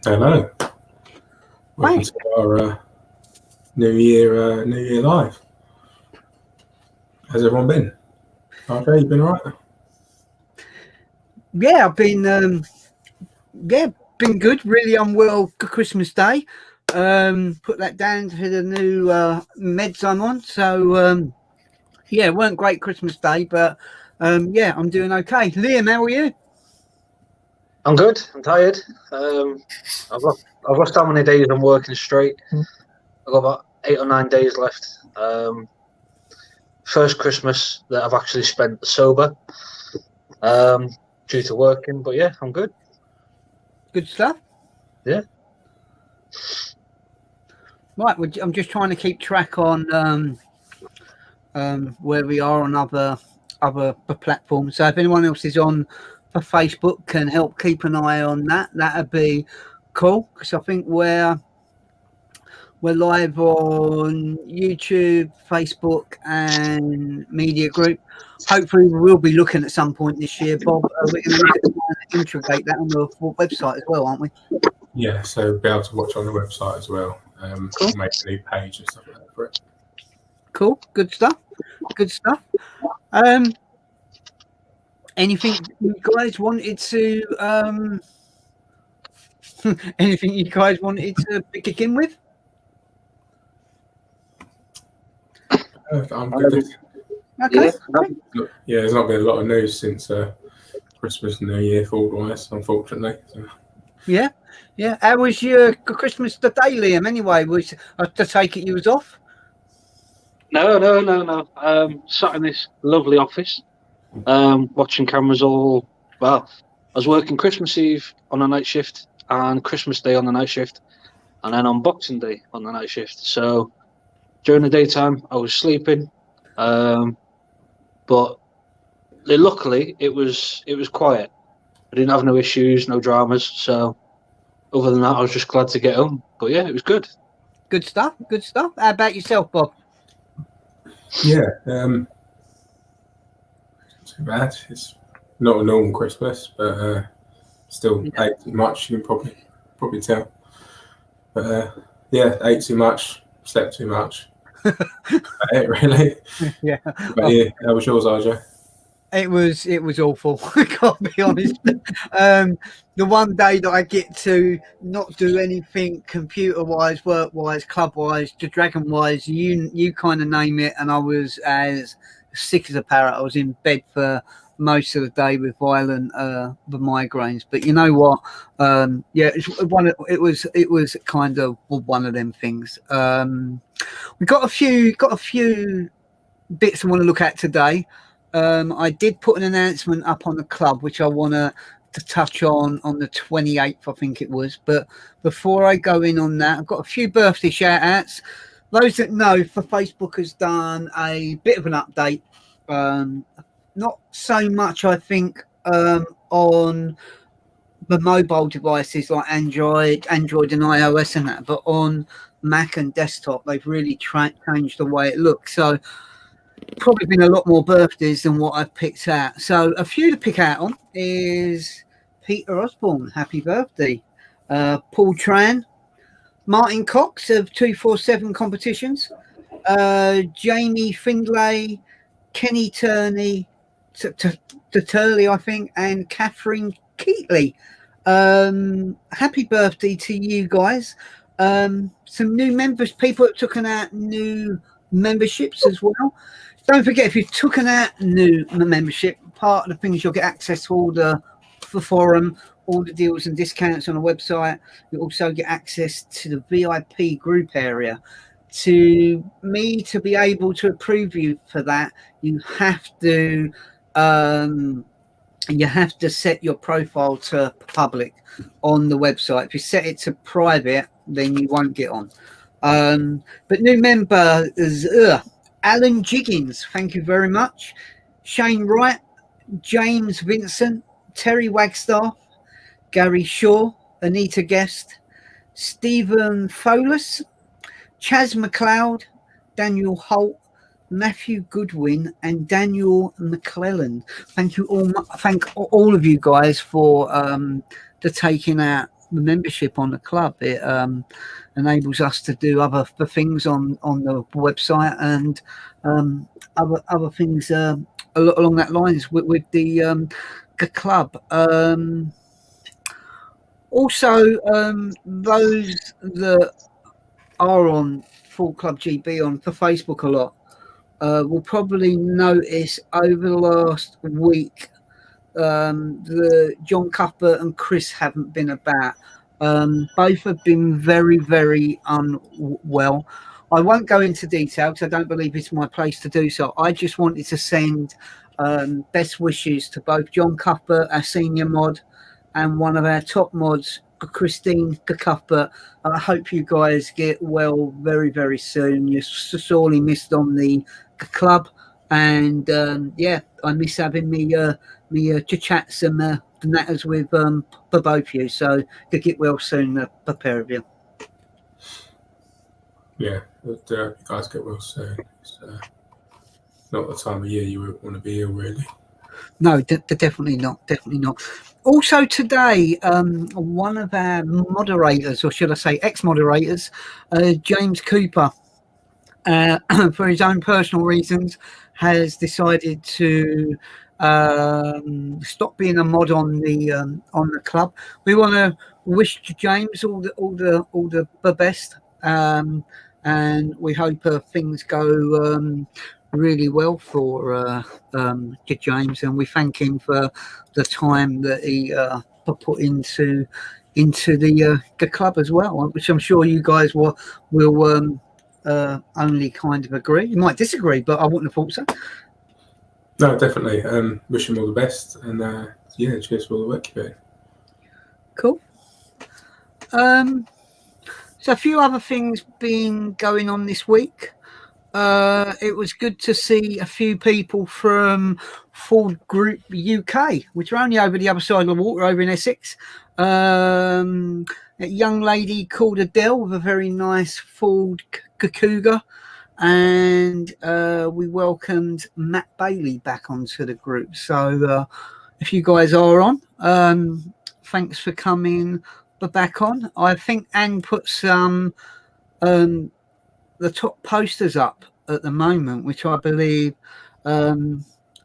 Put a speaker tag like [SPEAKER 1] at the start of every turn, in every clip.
[SPEAKER 1] Hello. Welcome
[SPEAKER 2] Right.
[SPEAKER 1] to our New Year live. How's everyone been? Okay, you been alright?
[SPEAKER 2] Yeah, I've been been good. Really unwell Christmas Day. Put that down to the new meds I'm on. So yeah, it weren't great Christmas Day, but yeah, I'm doing okay. Liam, how are you?
[SPEAKER 3] I'm good. I'm tired. I've lost how many days I'm working straight. I've got about 8 or 9 days left. First Christmas that I've actually spent sober, due to working. But yeah, I'm good.
[SPEAKER 2] Good stuff.
[SPEAKER 3] Yeah.
[SPEAKER 2] Right, I'm just trying to keep track on where we are on other platforms. So if anyone else is on for Facebook, can help keep an eye on that. That'd be cool, because I think we're live on YouTube, Facebook, and Media Group. Hopefully, we will be looking at some point this year, Bob. We're going to look at trying to integrate that on the website as well, aren't we?
[SPEAKER 1] Yeah, so be able to watch on the website as well.
[SPEAKER 2] Cool.
[SPEAKER 1] Make a new page and stuff like that for it.
[SPEAKER 2] Cool. Good stuff. Good stuff. Anything you guys wanted to anything you guys wanted to begin with?
[SPEAKER 1] I'm good.
[SPEAKER 2] Okay.
[SPEAKER 1] Yeah, there's not been a lot of news since Christmas and New Year food-wise, unfortunately. So.
[SPEAKER 2] Yeah. How was your Christmas day, Liam? Anyway, was to take it you was off?
[SPEAKER 3] No. Sat in this lovely office, watching cameras all. Well, I was working Christmas Eve on a night shift and Christmas Day on the night shift, and then on Boxing Day on the night shift. So during the daytime, I was sleeping, but luckily it was quiet. I didn't have no issues, no dramas. So other than that, I was just glad to get home. But yeah, it was good.
[SPEAKER 2] Good stuff. Good stuff. How about yourself, Bob?
[SPEAKER 1] Yeah, too bad. It's not a normal Christmas, but still ate too much. You can probably tell. But yeah, ate too much, slept too much. It really.
[SPEAKER 2] Yeah.
[SPEAKER 1] But yeah, how was yours, RJ?
[SPEAKER 2] It was awful. I can't be honest. The one day that I get to not do anything computer-wise, work-wise, club-wise, dragon-wise, you kind of name it, and I was as sick as a parrot. I was in bed for most of the day with violent the migraines. But you know what? Yeah, it was kind of one of them things. We got a few bits I want to look at today. I did put an announcement up on the club, which I want to touch on the 28th, I think it was. But before I go in on that, I've got a few birthday shout outs. Those that know, for Facebook has done a bit of an update. Not so much, I think, on the mobile devices like Android and iOS and that, but on Mac and desktop, they've really changed the way it looks. So probably been a lot more birthdays than what I've picked out. So a few to pick out on is Peter Osborne, happy birthday. Paul Tran, Martin Cox of 247 competitions, Jamie Findlay, Kenny Turney, Turley, I think, and Catherine Keatley. Happy birthday to you guys. Some new members, people that took out new memberships as well. Don't forget, if you've taken out new membership, part of the things you'll get access to all the forum, all the deals and discounts on the website. You also get access to the VIP group area. To be able to approve you for that, you have to set your profile to public on the website. If you set it to private, then you won't get on. But new member is Alan Jiggins, thank you very much. Shane Wright, James Vincent, Terry Wagstaff, Gary Shaw, Anita Guest, Stephen Folis, Chaz McLeod, Daniel Holt, Matthew Goodwin, and Daniel McClellan. Thank all of you guys for taking out membership on the club. It enables us to do other things on the website and other things along that lines with the club. Also, those that are on Full Club GB on for Facebook a lot will probably notice over the last week the John Cuthbert and Chris haven't been about. Both have been very, very unwell. I won't go into detail because I don't believe it's my place to do so. I just wanted to send best wishes to both John Cuthbert, our senior mod, and one of our top mods, Christine Cuthbert. I hope you guys get well very, very soon. You're sorely missed on the club, and I miss having me chats and natters with both of you. So to get well soon, the pair of you.
[SPEAKER 1] Yeah, but, you guys get well soon. It's not the time of year you would want to be ill, really.
[SPEAKER 2] No, definitely not. Definitely not. Also today, one of our moderators, or should I say ex-moderators, James Cooper, for his own personal reasons, has decided to stop being a mod on the club. We want to wish James all the best, and we hope things go really well for James, and we thank him for the time that he put into the club as well, which I'm sure you guys will only kind of agree. You might disagree, but I wouldn't have thought so.
[SPEAKER 1] No, definitely. Wish him all the best, and cheers for all the work you're doing.
[SPEAKER 2] Cool. So a few other things been going on this week. It was good to see a few people from Ford Group UK, which are only over the other side of the water, over in Essex. A young lady called Adele with a very nice Ford Cougar, and we welcomed Matt Bailey back onto the group. So if you guys are on, thanks for coming back on. I think Anne put some the top posters up at the moment, which I believe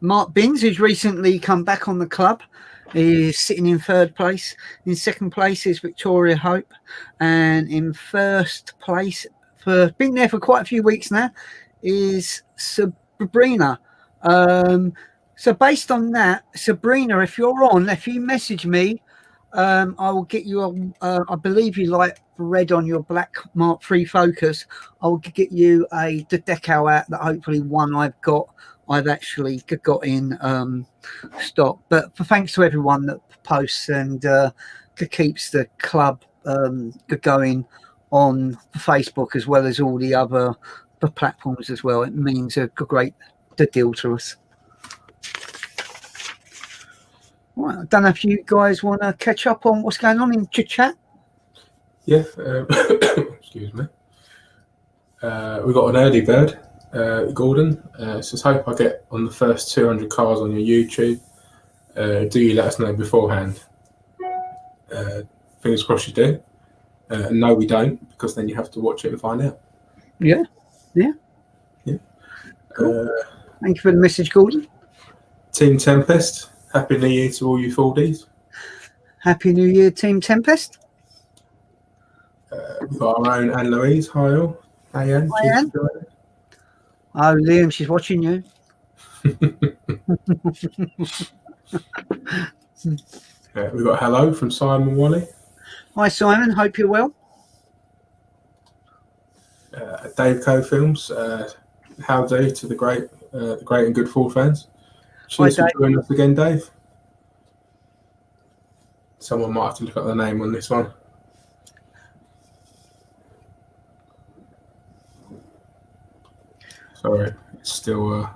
[SPEAKER 2] Mark Binns, who's recently come back on the club, is sitting in third place. In second place is Victoria Hope, and in first place, for been there for quite a few weeks now, is Sabrina. So based on that, Sabrina, if you're on, if you message me, I will get you I believe you like red on your black Mark III Focus. I will get you the decal out that hopefully one I've actually got in stock. But thanks to everyone that posts and keeps the club going on Facebook, as well as all the other platforms as well. It means a great deal to us. Right, I don't know if you guys want to catch up on what's going on in chat.
[SPEAKER 1] Yeah, excuse me. We got an early bird, Gordon. Says, hope I get on the first 200 cars on your YouTube. Do you let us know beforehand? Fingers crossed you do. No, we don't, because then you have to watch it and find out.
[SPEAKER 2] Yeah. Cool. Thank you for the message, Gordon.
[SPEAKER 1] Team Tempest, Happy New Year to all you Fordies.
[SPEAKER 2] Happy New Year, Team Tempest.
[SPEAKER 1] We've got our own Anne Louise. Hi all. Hey Anne.
[SPEAKER 2] Hi, Anne. Oh, Liam, she's watching you.
[SPEAKER 1] We've got hello from Simon Wally.
[SPEAKER 2] Hi Simon, hope you're well.
[SPEAKER 1] Dave Co Films. How do to the great and good Ford fans. Cheers for joining us again, Dave. Someone might have to look up the name on this one. Sorry, it's still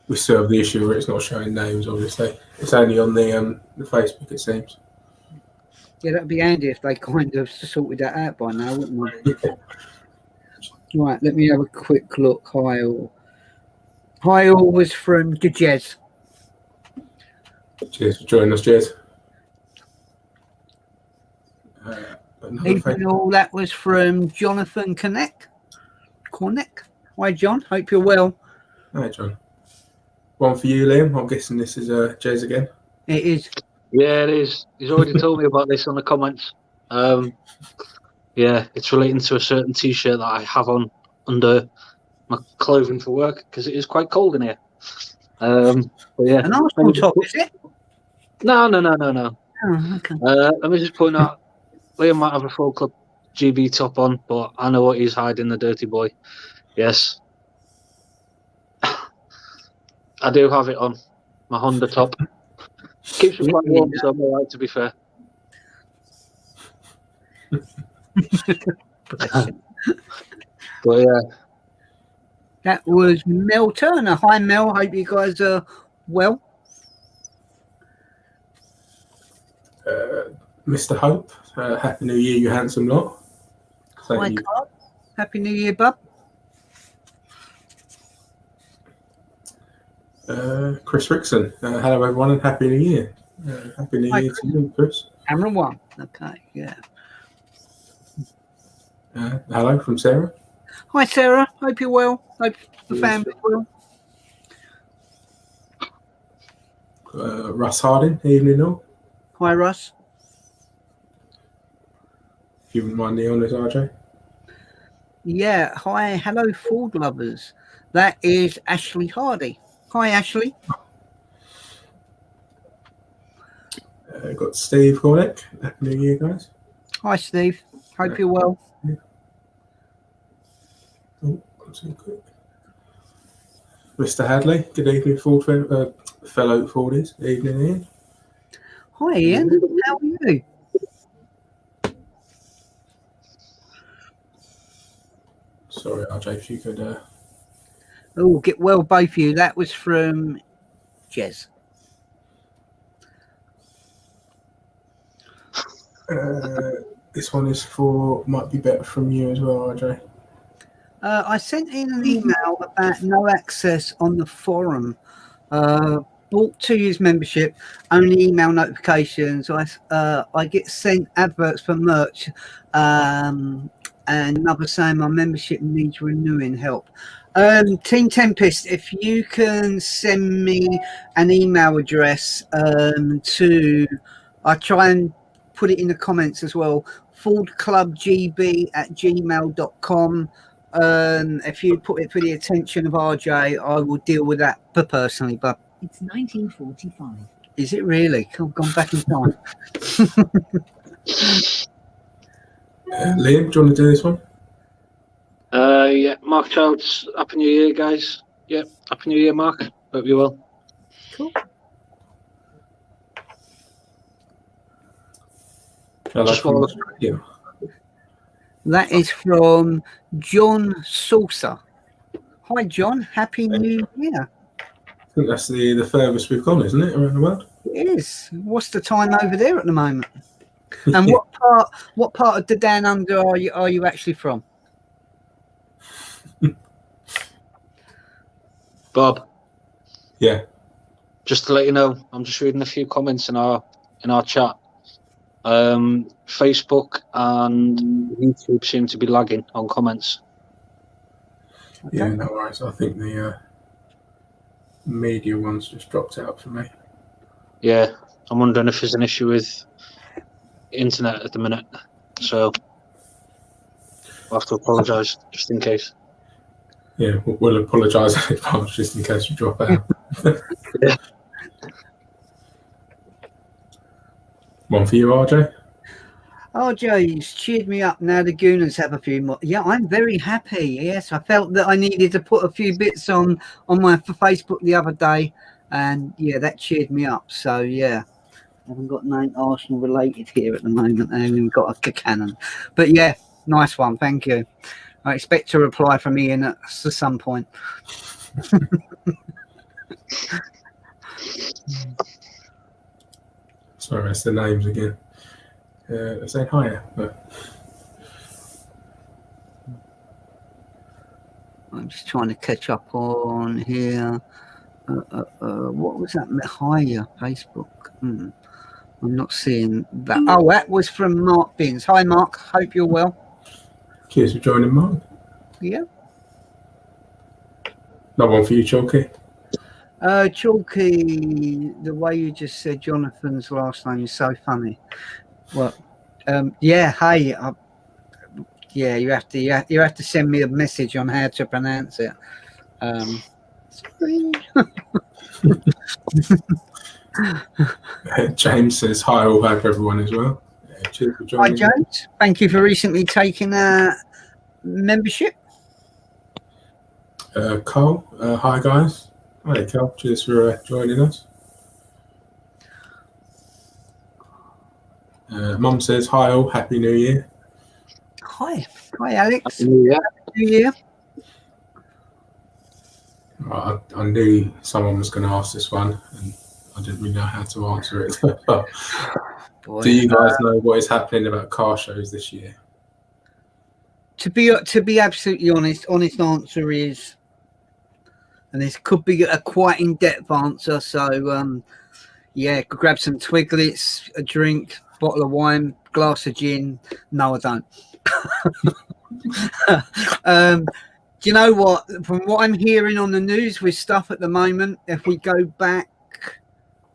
[SPEAKER 1] we still have the issue where it's not showing names. Obviously, it's only on the Facebook, it seems.
[SPEAKER 2] Yeah, that'd be handy if they kind of sorted that out by now, wouldn't they? Right, let me have a quick look. Hi all. Hi all was from Jez.
[SPEAKER 1] Cheers for joining us, Jez. Another
[SPEAKER 2] Evening
[SPEAKER 1] favourite.
[SPEAKER 2] all, that was from Jonathan Cornick. Hi, John. Hope you're well.
[SPEAKER 1] Hi, John. One for you, Liam. I'm guessing this is Jez again.
[SPEAKER 2] It is.
[SPEAKER 3] Yeah, it is. He's already told me about this on the comments. Yeah, it's relating to a certain T-shirt that I have on under my clothing for work because it is quite cold in here. But yeah,
[SPEAKER 2] An Arsenal top, is it?
[SPEAKER 3] no.
[SPEAKER 2] Oh, okay.
[SPEAKER 3] Let me just point out, Liam might have a full club GB top on, but I know what he's hiding, the dirty boy. Yes, I do have it on. My Honda top. Keeps me quite warm, so I'm alright, to be fair. But yeah.
[SPEAKER 2] That was Mel Turner. Hi, Mel. Hope you guys are well.
[SPEAKER 1] Mr. Hope, Happy New Year, you handsome lot. Thank
[SPEAKER 2] Hi,
[SPEAKER 1] you.
[SPEAKER 2] Carl. Happy New Year, bub.
[SPEAKER 1] Chris Rickson, hello everyone and Happy New Year. Happy New
[SPEAKER 2] Hi,
[SPEAKER 1] Year to you, Chris.
[SPEAKER 2] Cameron 1. Okay, yeah.
[SPEAKER 1] Hello from Sarah.
[SPEAKER 2] Hi, Sarah. Hope you're well. Hope the family's well.
[SPEAKER 1] Russ Harding, evening all.
[SPEAKER 2] Hi, Russ.
[SPEAKER 1] If you wouldn't mind the honours, RJ.
[SPEAKER 2] Yeah. Hi. Hello, Ford lovers. That is Ashley Hardy. Hi, Ashley.
[SPEAKER 1] Got Steve Cornick. Happy New Year, guys.
[SPEAKER 2] Hi, Steve. Hope you're well.
[SPEAKER 1] Oh, too quick. Mr. Hadley, good evening, Ford, fellow Fordies. Evening, Ian.
[SPEAKER 2] Hi, Ian. How are you?
[SPEAKER 1] Sorry, RJ, if you could.
[SPEAKER 2] Oh, get well, both of you. That was from Jez.
[SPEAKER 1] This one is might be better from you as well, RJ.
[SPEAKER 2] I sent in an email about no access on the forum. Bought 2 years membership, only email notifications. I get sent adverts for merch, and another saying my membership needs renewing. Help. Team Tempest, if you can send me an email address to, I try and put it in the comments as well, fordclubgb@gmail.com. If you put it for the attention of RJ, I will deal with that personally. But
[SPEAKER 4] it's 1945.
[SPEAKER 2] Is it really? I've gone back in time.
[SPEAKER 1] Liam, do you want to do this one?
[SPEAKER 3] Yeah, Mark Childs, Happy New Year, guys. Yeah, Happy New Year, Mark. Hope you're well.
[SPEAKER 2] Cool.
[SPEAKER 3] Just
[SPEAKER 1] from
[SPEAKER 3] follow.
[SPEAKER 1] Australia.
[SPEAKER 2] That is from John Saucer. Hi, John. Happy New Year.
[SPEAKER 1] I think that's the furthest we've gone, isn't it, around the world?
[SPEAKER 2] It is. What's the time over there at the moment? And what part of the Down Under are you actually from?
[SPEAKER 3] Bob.
[SPEAKER 1] Yeah.
[SPEAKER 3] Just to let you know, I'm just reading a few comments in our chat. Facebook and YouTube seem to be lagging on comments.
[SPEAKER 2] Okay.
[SPEAKER 1] Yeah, no worries. I think the media ones just dropped out for me.
[SPEAKER 3] Yeah, I'm wondering if there's an issue with internet at the minute. So I'll have to apologise just in case.
[SPEAKER 1] Yeah, we'll apologise in advance just in case we drop out.
[SPEAKER 3] Yeah.
[SPEAKER 1] One for you, RJ.
[SPEAKER 2] RJ's cheered me up. Now the Gooners have a few more. Yeah, I'm very happy. Yes, I felt that I needed to put a few bits on my Facebook the other day, and yeah, that cheered me up. So yeah, I haven't got nothing Arsenal related here at the moment. I haven't got a cannon, but yeah, nice one. Thank you. I expect a reply from Ian at some point.
[SPEAKER 1] Sorry, that's the names again. Saying hiya. But...
[SPEAKER 2] I'm just trying to catch up on here. What was that? Hiya, Facebook. I'm not seeing that. Oh, that was from Mark Binns. Hi, Mark. Hope you're well.
[SPEAKER 1] Cheers for joining, Mark.
[SPEAKER 2] Yeah.
[SPEAKER 1] Another one for you, Chalky.
[SPEAKER 2] Chalky, the way you just said Jonathan's last name is so funny. Well, yeah. Hey, yeah. You have to send me a message on how to pronounce it.
[SPEAKER 1] James says hi, all hope everyone as well. Yeah, cheers for
[SPEAKER 2] Hi,
[SPEAKER 1] joining.
[SPEAKER 2] James. Thank you for recently taking membership.
[SPEAKER 1] Carl, hi guys. Hi, Carl. Cheers for joining us. Mum says hi, all. Happy New Year.
[SPEAKER 2] Hi, Alex.
[SPEAKER 3] Yeah.
[SPEAKER 2] New Year.
[SPEAKER 1] Right, I knew someone was going to ask this one, and I didn't really know how to answer it.
[SPEAKER 2] Boy,
[SPEAKER 1] Do you guys know what is happening about car shows this year?
[SPEAKER 2] to be absolutely honest answer is, and this could be a quite in-depth answer. So, yeah, could grab some Twiglets, a drink, bottle of wine, glass of gin. No, I don't. Do you know what? From what I'm hearing on the news with stuff at the moment, if we go back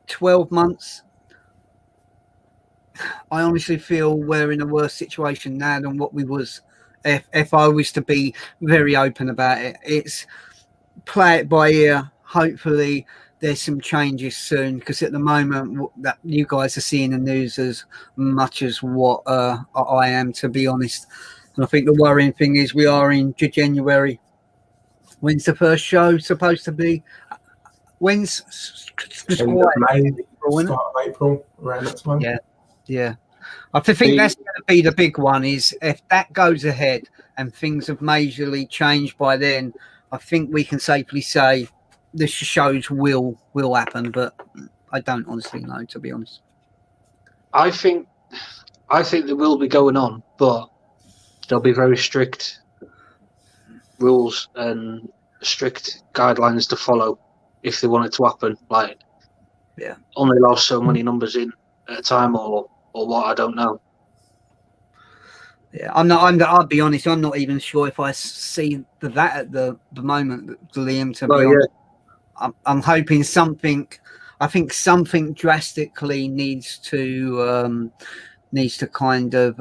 [SPEAKER 2] 12 months, I honestly feel we're in a worse situation now than what we was. If I was to be very open about it, it's play it by ear. Hopefully, there's some changes soon, because at the moment that you guys are seeing the news as much as what I am, to be honest. And I think the worrying thing is we are in January. When's the first show supposed to be? When's
[SPEAKER 1] End of May, start of April, around that time?
[SPEAKER 2] Yeah. I think that's going to be the big one, is if that goes ahead and things have majorly changed by then, I think we can safely say the shows will happen, but I don't honestly know, to be honest.
[SPEAKER 3] I think they will be going on, but there'll be very strict rules and strict guidelines to follow if they want it to happen. Like,
[SPEAKER 2] yeah,
[SPEAKER 3] only allow so many numbers in at a time, or what, I don't know.
[SPEAKER 2] Yeah, I'll be honest, I'm not even sure if I see that at the moment, Liam, to be honest. I'm hoping something. I think something drastically needs to kind of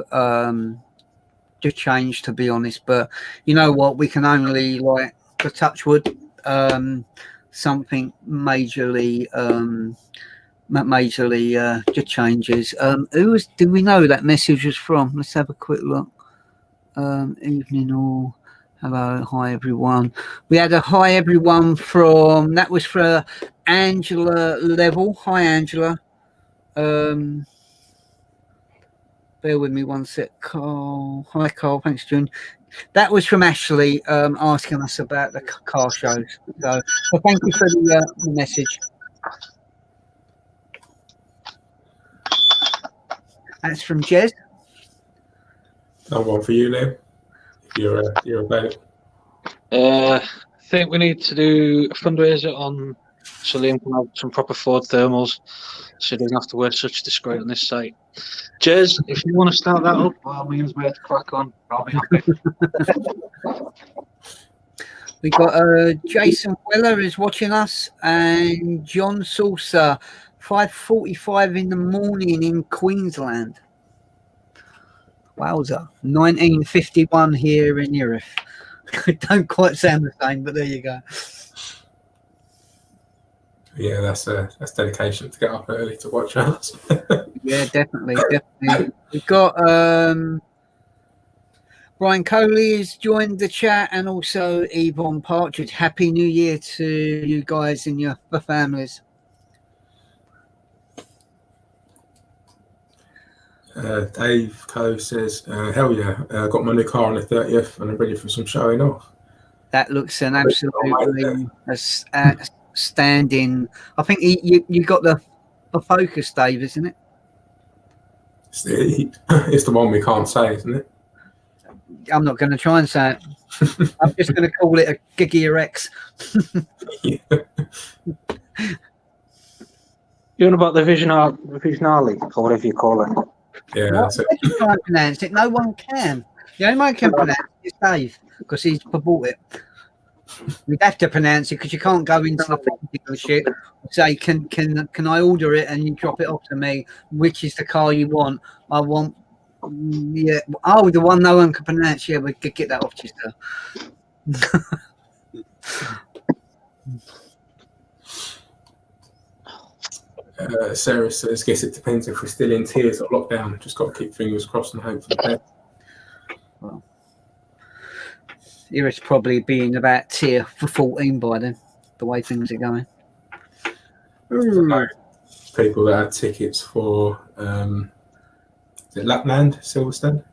[SPEAKER 2] to change, to be honest. But you know what? We can only, like, to touch wood, something majorly just changes. Do we know that message was from? Let's have a quick look. Evening all. Hello, hi everyone. We had a hi everyone from, that was for Angela Level. Hi Angela. Bear with me one sec, Carl. Hi Carl, thanks June. That was from Ashley, asking us about the car shows. So thank you for the message. That's from Jez.
[SPEAKER 1] Another one for you, Liam. You're available.
[SPEAKER 3] I think we need to do a fundraiser on, so Liam can have some proper Ford thermals, so he doesn't have to wear such disgrace on this site. Jez, if you want to start that up, by all means, mate, crack on. I'll be happy.
[SPEAKER 2] We got Jason Weller is watching us, and John Saucer, 5:45 in the morning in Queensland. Wowza. 1951 here in Erith. It don't quite sound the same, but there you go.
[SPEAKER 1] Yeah, that's dedication to get up early to watch us.
[SPEAKER 2] Yeah, definitely. We've got Brian Coley has joined the chat, and also Yvonne Partridge. Happy New Year to you guys and your families.
[SPEAKER 1] Dave Coe says, hell yeah, got my new car on the 30th and I'm ready for some showing off.
[SPEAKER 2] That looks an absolutely outstanding. I think you got the Focus, Dave, isn't it?
[SPEAKER 1] It's the one we can't say, isn't it?
[SPEAKER 2] I'm not going to try and say it. I'm just going to call it a Giga X.
[SPEAKER 3] Yeah, You're on about the Visionale, or whatever you call it.
[SPEAKER 1] Yeah,
[SPEAKER 2] What?
[SPEAKER 1] that's it.
[SPEAKER 2] I just can't pronounce it. No one can. The only one can pronounce it is Dave because he's bought it. We'd have to pronounce it because you can't go into the dealership and say, "Can I order it?" and you drop it off to me. Which is the car you want? I want. Yeah. Oh, the one no one can pronounce. Yeah, we could get that off to you, sir.
[SPEAKER 1] Sarah says, "Guess it depends if we're still in tiers or lockdown. Just got to keep fingers crossed and hope for the best."
[SPEAKER 2] Here it's probably being about tier for 14 by then, the way things are going.
[SPEAKER 1] People that had tickets for is it Lapland, Silverstone?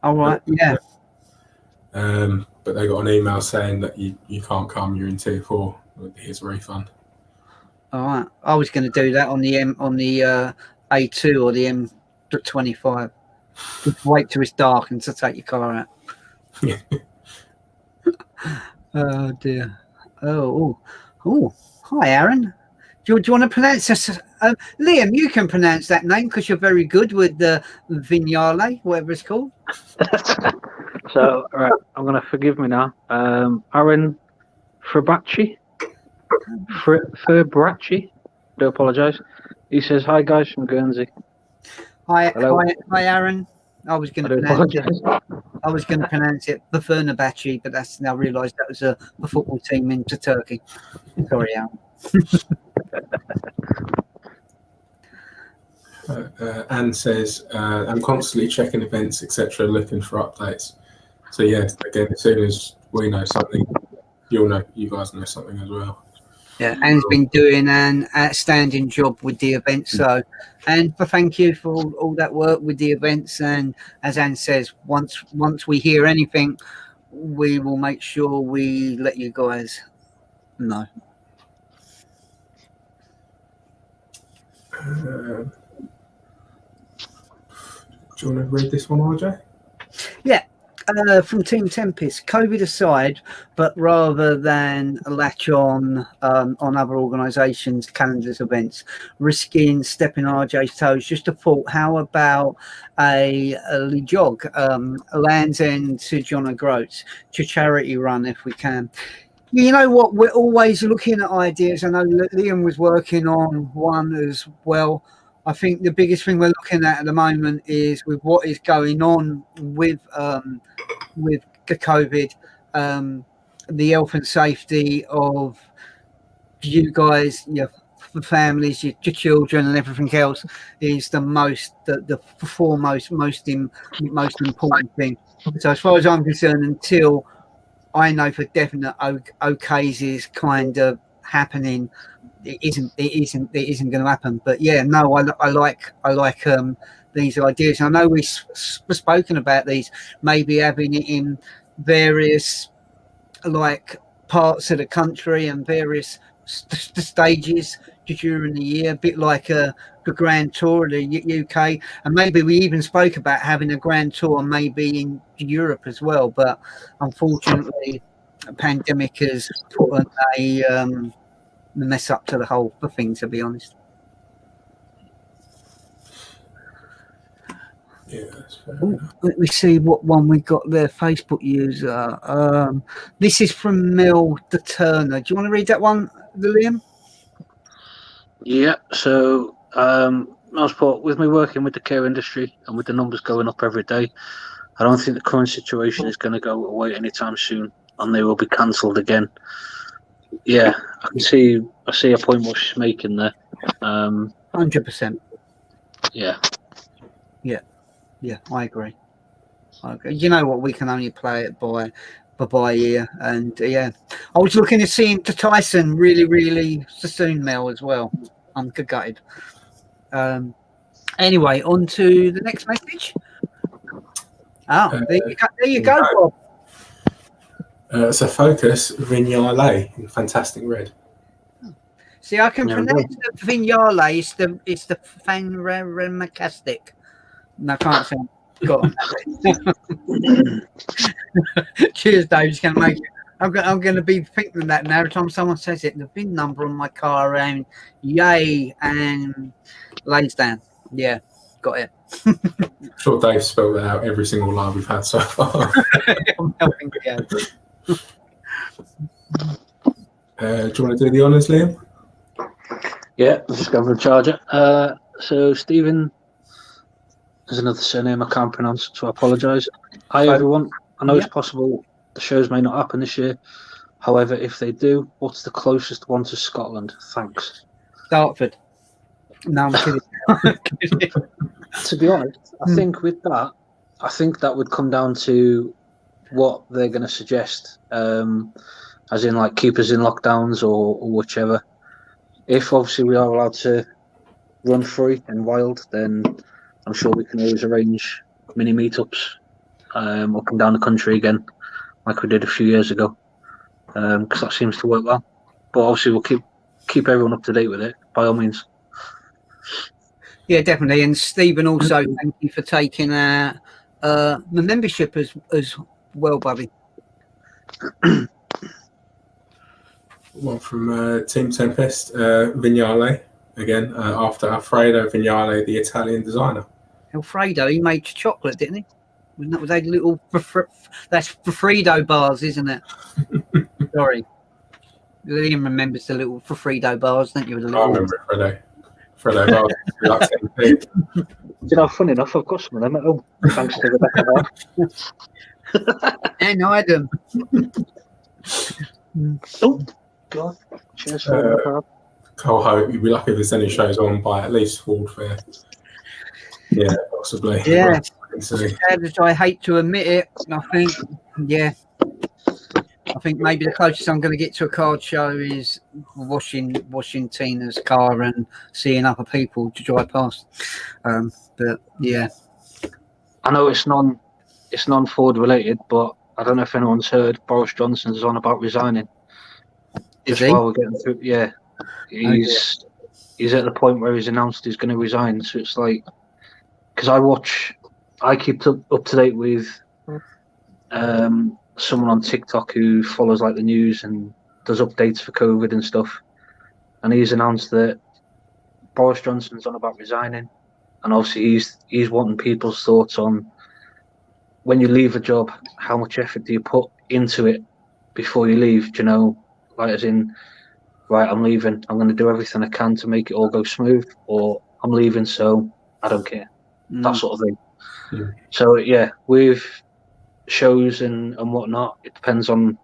[SPEAKER 2] All right, yeah.
[SPEAKER 1] But they got an email saying that you can't come, you're in tier 4. Here's a refund.
[SPEAKER 2] All right. I was going to do that on the A2 or the M25. Just wait till it's dark and to take your car out.
[SPEAKER 1] Yeah.
[SPEAKER 2] Oh dear. Oh. Hi, Aaron. Do you want to pronounce this? Liam, you can pronounce that name because you're very good with the Vignale, whatever it's called.
[SPEAKER 3] So, all right, I'm going to forgive me now. Aaron Fabracci. Fabracci. Do apologise. He says, "Hi guys from Guernsey."
[SPEAKER 2] Hi,
[SPEAKER 3] Hello.
[SPEAKER 2] hi, Aaron. I was going to pronounce it Fenerbahce, but that's now realised that was a football team into Turkey. Sorry, Aaron.
[SPEAKER 1] Anne says, "I'm constantly checking events, etc., looking for updates." So yeah, again, as soon as we know something, you guys know something as well.
[SPEAKER 2] Yeah, Anne's been doing an outstanding job with the events. So, and thank you for all that work with the events. And as Anne says, once we hear anything, we will make sure we let you guys know.
[SPEAKER 1] Do you want to read this one, RJ?
[SPEAKER 2] Yeah. From Team Tempest, COVID aside, but rather than latch on other organisations' calendars, events, risking stepping on RJ's toes, just a thought, how about a jog, Land's End to John O'Groats, to charity run if we can. You know what, we're always looking at ideas. I know Liam was working on one as well. I think the biggest thing we're looking at the moment is with what is going on with the COVID, the health and safety of you guys, your families, your children, and everything else is the foremost, most important thing. So as far as I'm concerned, until I know for definite OKs is kind of happening, it isn't going to happen. But yeah, no, I like these ideas. I know we've spoken about these, maybe having it in various like parts of the country and various stages during the year, a bit like a grand tour of the UK, and maybe we even spoke about having a grand tour maybe in Europe as well. But unfortunately, a pandemic has put a mess up to the whole thing, to be honest.
[SPEAKER 1] Yeah, that's fair
[SPEAKER 2] Ooh,
[SPEAKER 1] enough.
[SPEAKER 2] let me see what one we got there. Facebook user. This is from Mel de Turner. Do you want to read that one, Liam?
[SPEAKER 3] Yeah, so most part, with me working with the care industry and with the numbers going up every day, I don't think the current situation is going to go away anytime soon, and they will be cancelled again. Yeah, I see a point what she's making there.
[SPEAKER 2] 100%.
[SPEAKER 3] Yeah,
[SPEAKER 2] I agree. You know what? We can only play it by ear, and yeah, I was looking at seeing Tyson really soon, Mel, as well. I'm gutted. Anyway, on to the next message. There you go, Bob.
[SPEAKER 1] So Focus Vignale in fantastic red.
[SPEAKER 2] See, I can pronounce the Vignale. It's the Fanremacastic. No, I can't say. Got on. Cheers, Dave. Just going to make it I'm going to be thinking that now every time someone says it. The VIN number on my car around Yay and Lansdowne. Yeah, got it.
[SPEAKER 1] I'm sure Dave spelled that out every single line we've had so far.
[SPEAKER 2] I'm helping you out.
[SPEAKER 1] Do you want to do the honours, Liam?
[SPEAKER 3] Yeah, I'm just going for a charger. So Stephen, there's another surname I can't pronounce, so I apologise. Hi everyone. I know it's possible the shows may not happen this year. However, if they do, what's the closest one to Scotland? Thanks.
[SPEAKER 2] Dartford. No, I'm kidding.
[SPEAKER 3] To be honest, I think with that, I think that would come down to what they're going to suggest, as in like keep us in lockdowns or whichever. If obviously we are allowed to run free and wild, then I'm sure we can always arrange mini meetups up and down the country again, like we did a few years ago, because that seems to work well. But obviously we'll keep everyone up to date with it by all means.
[SPEAKER 2] Yeah, definitely. And Stephen, also thank you for taking the membership as well, buddy.
[SPEAKER 1] One from Team Tempest, Vignale again, after Alfredo Vignale, the Italian designer.
[SPEAKER 2] Alfredo, he made chocolate, didn't he? Wasn't that with those little that's Frito bars, isn't it? Sorry. Liam remembers the little Frito bars, don't you? With the
[SPEAKER 1] I
[SPEAKER 2] little
[SPEAKER 1] remember Fredo. Like 10p.
[SPEAKER 3] You know, funny enough, I've got some of them at home, thanks to Rebecca.
[SPEAKER 2] and Adam.
[SPEAKER 3] Oh, God. Cheers for
[SPEAKER 1] Cole Hope, you'd be lucky if there's any shows on by at least Ford Fair. Yeah, possibly.
[SPEAKER 2] Yeah.
[SPEAKER 1] So,
[SPEAKER 2] I hate to admit it, I think maybe the closest I'm going to get to a card show is washing Tina's car and seeing other people to drive past. But yeah,
[SPEAKER 3] I know it's non-Ford related, but I don't know if anyone's heard Boris Johnson's on about resigning.
[SPEAKER 2] Is
[SPEAKER 3] Just
[SPEAKER 2] he?
[SPEAKER 3] while we're getting through, yeah, he's at the point where he's announced he's going to resign. So it's like, because I keep up to date with someone on TikTok who follows like the news and does updates for COVID and stuff, and he's announced that Boris Johnson's on about resigning, and obviously he's wanting people's thoughts on when you leave a job, how much effort do you put into it before you leave? Do you know, like as in, right, I'm leaving, I'm going to do everything I can to make it all go smooth, or I'm leaving, so I don't care, that sort of thing.
[SPEAKER 1] Yeah.
[SPEAKER 3] So yeah, with shows and whatnot, it depends on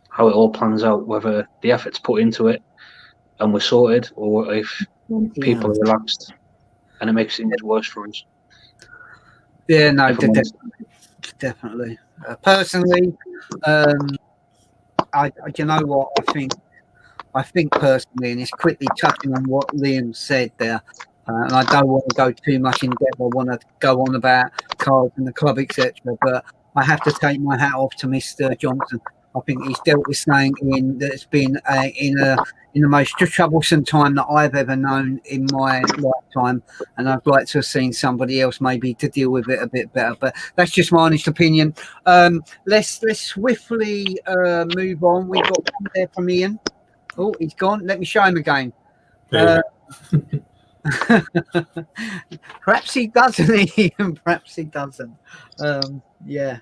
[SPEAKER 3] how it all plans out, whether the effort's put into it and we're sorted, or if people are relaxed and it makes things worse for us.
[SPEAKER 2] Yeah, no,
[SPEAKER 3] If I'm honest.
[SPEAKER 2] definitely. Personally, I you know what I think personally, and it's quickly touching on what Liam said there. And I don't want to go too much in depth. I want to go on about cars and the club, etc. But I have to take my hat off to Mr. Johnson. I think he's dealt with something that's been in the most troublesome time that I've ever known in my lifetime, and I'd like to have seen somebody else maybe to deal with it a bit better. But that's just my honest opinion. Let's swiftly move on. We've got one there from Ian. Oh, he's gone. Let me show him again. Perhaps he doesn't, Ian. Perhaps he doesn't. Yeah.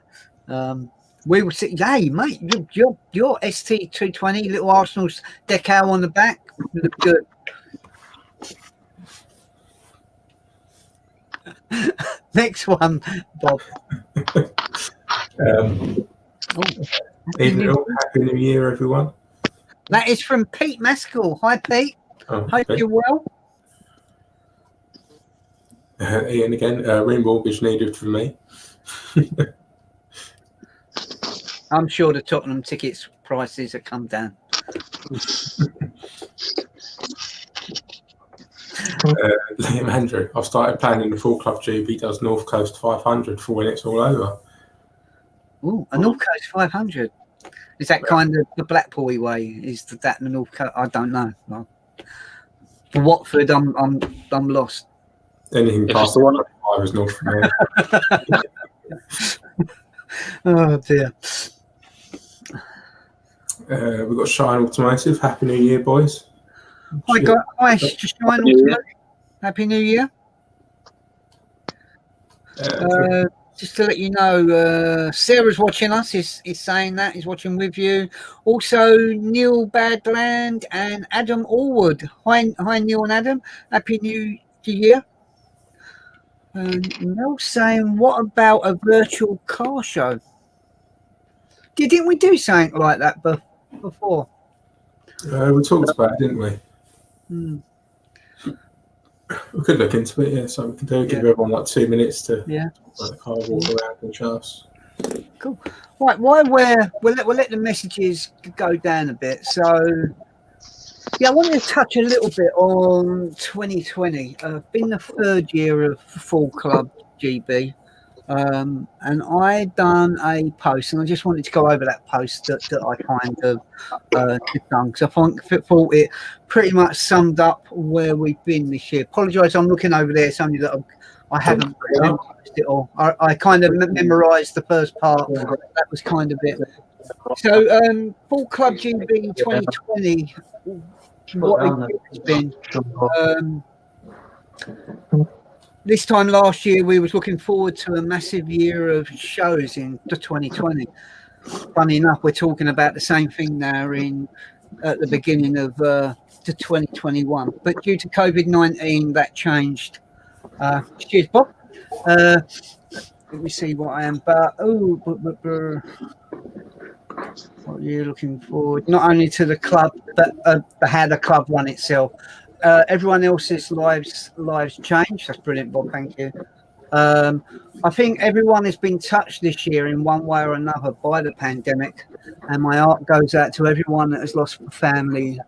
[SPEAKER 2] We will see. Hey, mate, your ST220 little Arsenal decal on the back look good. Next one, Bob.
[SPEAKER 1] Happy New Year, everyone.
[SPEAKER 2] That is from Pete Maskell. Hi, Pete.
[SPEAKER 1] Oh,
[SPEAKER 2] Hope you're well.
[SPEAKER 1] Ian again. Remortgage needed from me.
[SPEAKER 2] I'm sure the Tottenham tickets prices have come down.
[SPEAKER 1] Liam Andrew. I've started planning the full Club GB does North Coast 500 for when it's all over.
[SPEAKER 2] Ooh, a North Coast 500. Is that kind of the Blackpool way? Is that the North Coast? I don't know. Well, for Watford, I'm lost.
[SPEAKER 1] Anything
[SPEAKER 3] If
[SPEAKER 1] past
[SPEAKER 3] it's the one-
[SPEAKER 1] 5 is North for me.
[SPEAKER 2] Oh dear.
[SPEAKER 1] We've got Shine Automotive. Happy New Year, boys.
[SPEAKER 2] Hi, guys. Hi, Shine
[SPEAKER 3] New Year.
[SPEAKER 2] Automotive. Happy New Year. Just to let you know, Sarah's watching us. Is saying that he's watching with you. Also, Neil Badland and Adam Allwood. Hi, Neil and Adam. Happy New Year. Mel saying, what about a virtual car show? Didn't we do something like that before?
[SPEAKER 1] We talked about it, didn't we?
[SPEAKER 2] Hmm.
[SPEAKER 1] We could look into it, yeah. So we could give everyone like 2 minutes to let the car walk around and show us.
[SPEAKER 2] Cool. Right, we'll let the messages go down a bit. So, yeah, I wanted to touch a little bit on 2020. Been the third year of Full Club GB, and I done a post, and I just wanted to go over that post that I kind of done, because I thought it pretty much summed up where we've been this year. Apologise, I'm looking over there, something that I haven't memorised it all. I kind of memorised the first part. That was kind of it. So, Full Club GB 2020. What it's been. This time last year, we was looking forward to a massive year of shows in 2020. Funny enough, we're talking about the same thing now at the beginning of 2021. But due to COVID-19, that changed. Cheers, Bob. Let me see what I am. What are you looking forward? Not only to the club, but how the club run itself. Everyone else's lives changed. That's brilliant, Bob. Thank you. I think everyone has been touched this year in one way or another by the pandemic, and my heart goes out to everyone that has lost family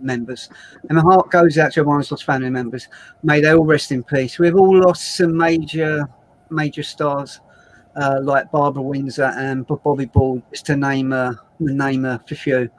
[SPEAKER 2] members. And my heart goes out to everyone who's lost family members. May they all rest in peace. We've all lost some major stars, like Barbara Windsor and Bobby Ball, just to name a few.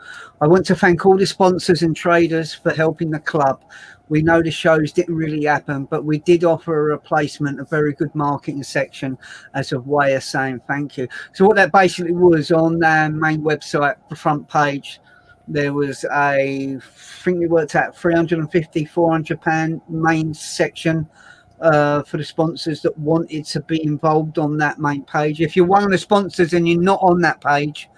[SPEAKER 2] I want to thank all the sponsors and traders for helping the club. We know the shows didn't really happen, but we did offer a replacement, a very good marketing section as a way of saying thank you. So what that basically was, on our main website, the front page, there was I think we worked out £350-400 main section for the sponsors that wanted to be involved on that main page. If you're one of the sponsors and you're not on that page,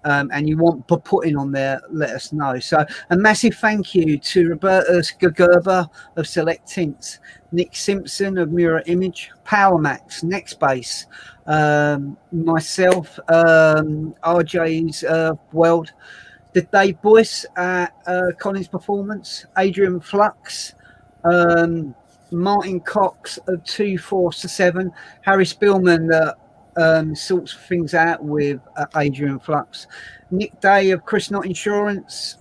[SPEAKER 2] and you want putting on there, let us know. So a massive thank you to Roberta Gerber of Select Tints, Nick Simpson of Mirror Image, PowerMax, Nextbase, myself, RJ's World, the Dave Boyce at Collins Performance, Adrian Flux, Martin Cox of 247, Harry Spillman that sorts things out with Adrian Flux, Nick Day of Chris Not Insurance,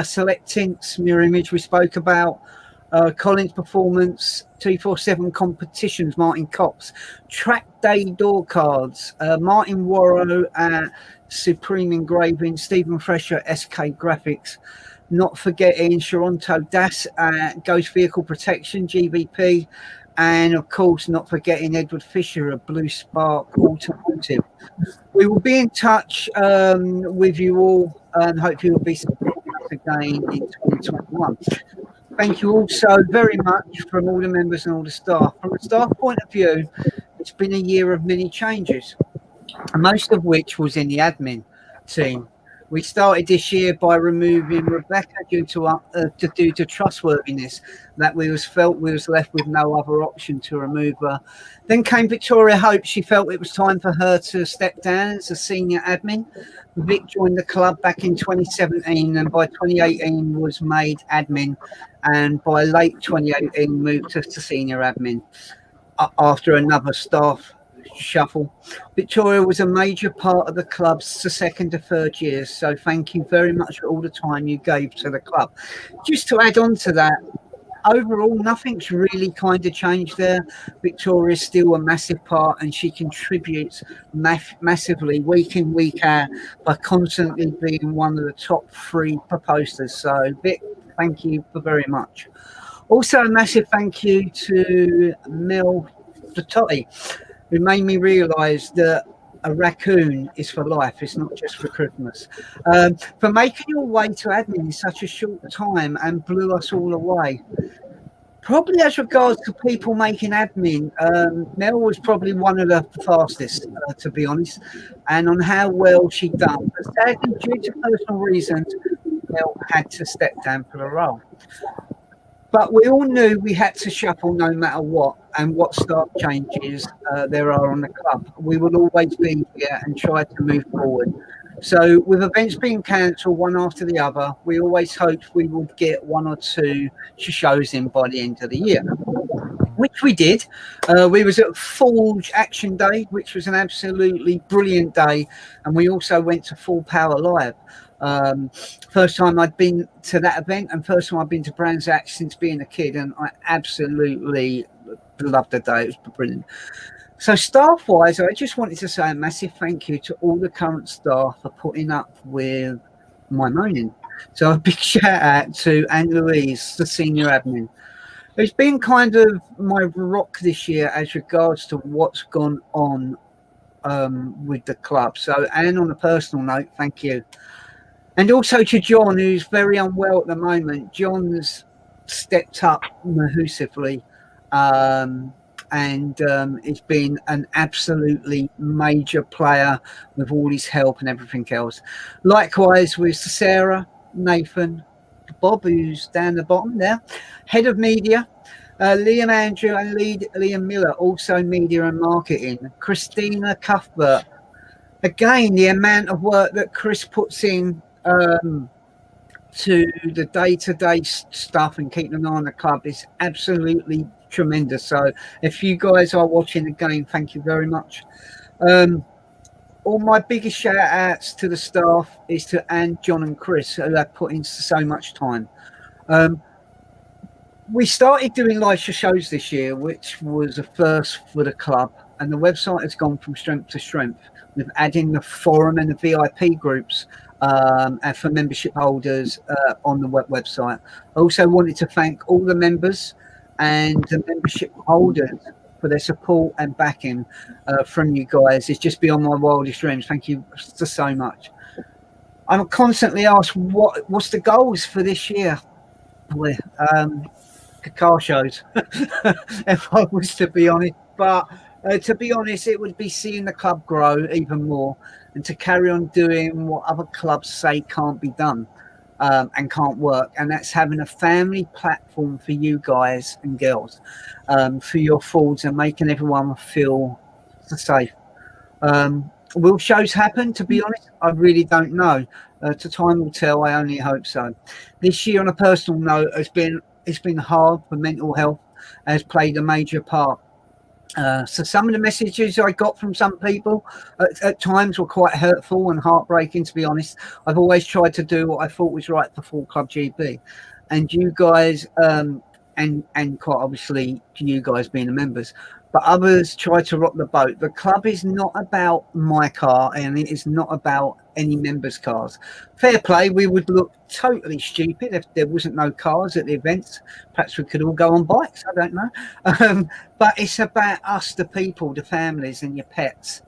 [SPEAKER 2] Select Tints, Mirror Image we spoke about, Collins Performance, 247 Competitions, Martin Cox, Track Day Door Cards, Martin Warrow at Supreme Engraving, Stephen Fresher, SK Graphics, not forgetting Sharonto Das at Ghost Vehicle Protection, GVP, and of course not forgetting Edward Fisher of Blue Spark Automotive. We will be in touch with you all, and hopefully we'll be supporting us again in 2021. Thank you all so very much from all the members and all the staff. From a staff point of view, it's been a year of many changes, most of which was in the admin team. We started this year by removing Rebecca due to trustworthiness, that we felt we was left with no other option to remove her. Then came Victoria Hope. She felt it was time for her to step down as a senior admin. Vic joined the club back in 2017, and by 2018 was made admin, and by late 2018 moved to senior admin after another staff shuffle. Victoria was a major part of the club's second to third years, so thank you very much for all the time you gave to the club. Just to add on to that, overall nothing's really kind of changed there. Victoria's still a massive part, and she contributes massively week in, week out, by constantly being one of the top 3 posters. So Vic, thank you very much. Also a massive thank you to Mel Dototti, who made me realise that a raccoon is for life. It's not just for Christmas. For making your way to admin in such a short time and blew us all away. Probably as regards to people making admin, Mel was probably one of the fastest, to be honest, and on how well she'd done. But sadly, due to personal reasons, Mel had to step down for the role. But we all knew we had to shuffle no matter what, and what staff changes there are on the club. We will always be here and try to move forward. So with events being cancelled one after the other, we always hoped we would get 1 or 2 shows in by the end of the year, which we did. We was at Forge Action Day, which was an absolutely brilliant day, and we also went to Full Power Live. First time I'd been to that event, and first time I've been to Brands Hatch since being a kid, and I absolutely loved the day. It was brilliant. So staff-wise, I just wanted to say a massive thank you to all the current staff for putting up with my moaning. So a big shout out to Anne Louise, the senior admin, who's been kind of my rock this year as regards to what's gone on with the club. So Anne, on a personal note, thank you. And also to John, who's very unwell at the moment. John's stepped up massively. And he's been an absolutely major player with all his help and everything else. Likewise with Sarah, Nathan, Bob, who's down the bottom there, head of media, Liam Andrew and Liam Miller, also media and marketing, Christina Cuthbert. Again, the amount of work that Chris puts in to the day-to-day stuff and keeping an eye on the club is absolutely tremendous. So if you guys are watching the game, thank you very much. All my biggest shout outs to the staff is to Anne, John and Chris, who have put in so much time. We started doing live shows this year, which was a first for the club, and the website has gone from strength to strength with adding the forum and the VIP groups and for membership holders on the website. I also wanted to thank all the members and the membership holders for their support and backing from you guys. It's just beyond my wildest dreams. Thank you so much. I'm constantly asked what's the goals for this year. Boy, car shows, if I was to be honest. But to be honest, it would be seeing the club grow even more and to carry on doing what other clubs say can't be done. And can't work, and that's having a family platform for you guys and girls, for your forwards, and making everyone feel safe. Will shows happen? To be honest, I really don't know. To time will tell. I only hope so. This year, on a personal note, it's been hard for mental health. Has played a major part. So some of the messages I got from some people at times were quite hurtful and heartbreaking, to be honest. I've always tried to do what I thought was right for Full Club GB. And you guys, and quite obviously you guys being the members, but others try to rock the boat. The club is not about my car, and it is not about any members' cars. Fair play, we would look totally stupid if there wasn't no cars at the events. Perhaps we could all go on bikes, I don't know. But it's about us, the people, the families, and your pets.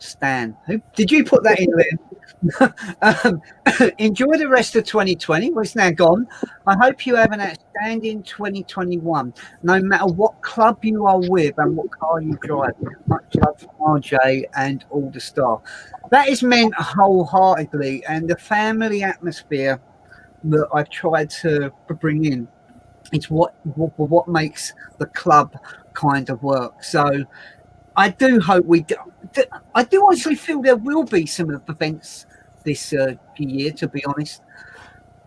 [SPEAKER 2] Stan, did you put that in there? Enjoy the rest of 2020. Well, it's now gone. I hope you have an outstanding 2021, no matter what club you are with and what car you drive. Much love from RJ and all the staff. That is meant wholeheartedly, and the family atmosphere that I've tried to bring in, it's what makes the club kind of work. So I do hope I do honestly feel there will be some events this year, to be honest.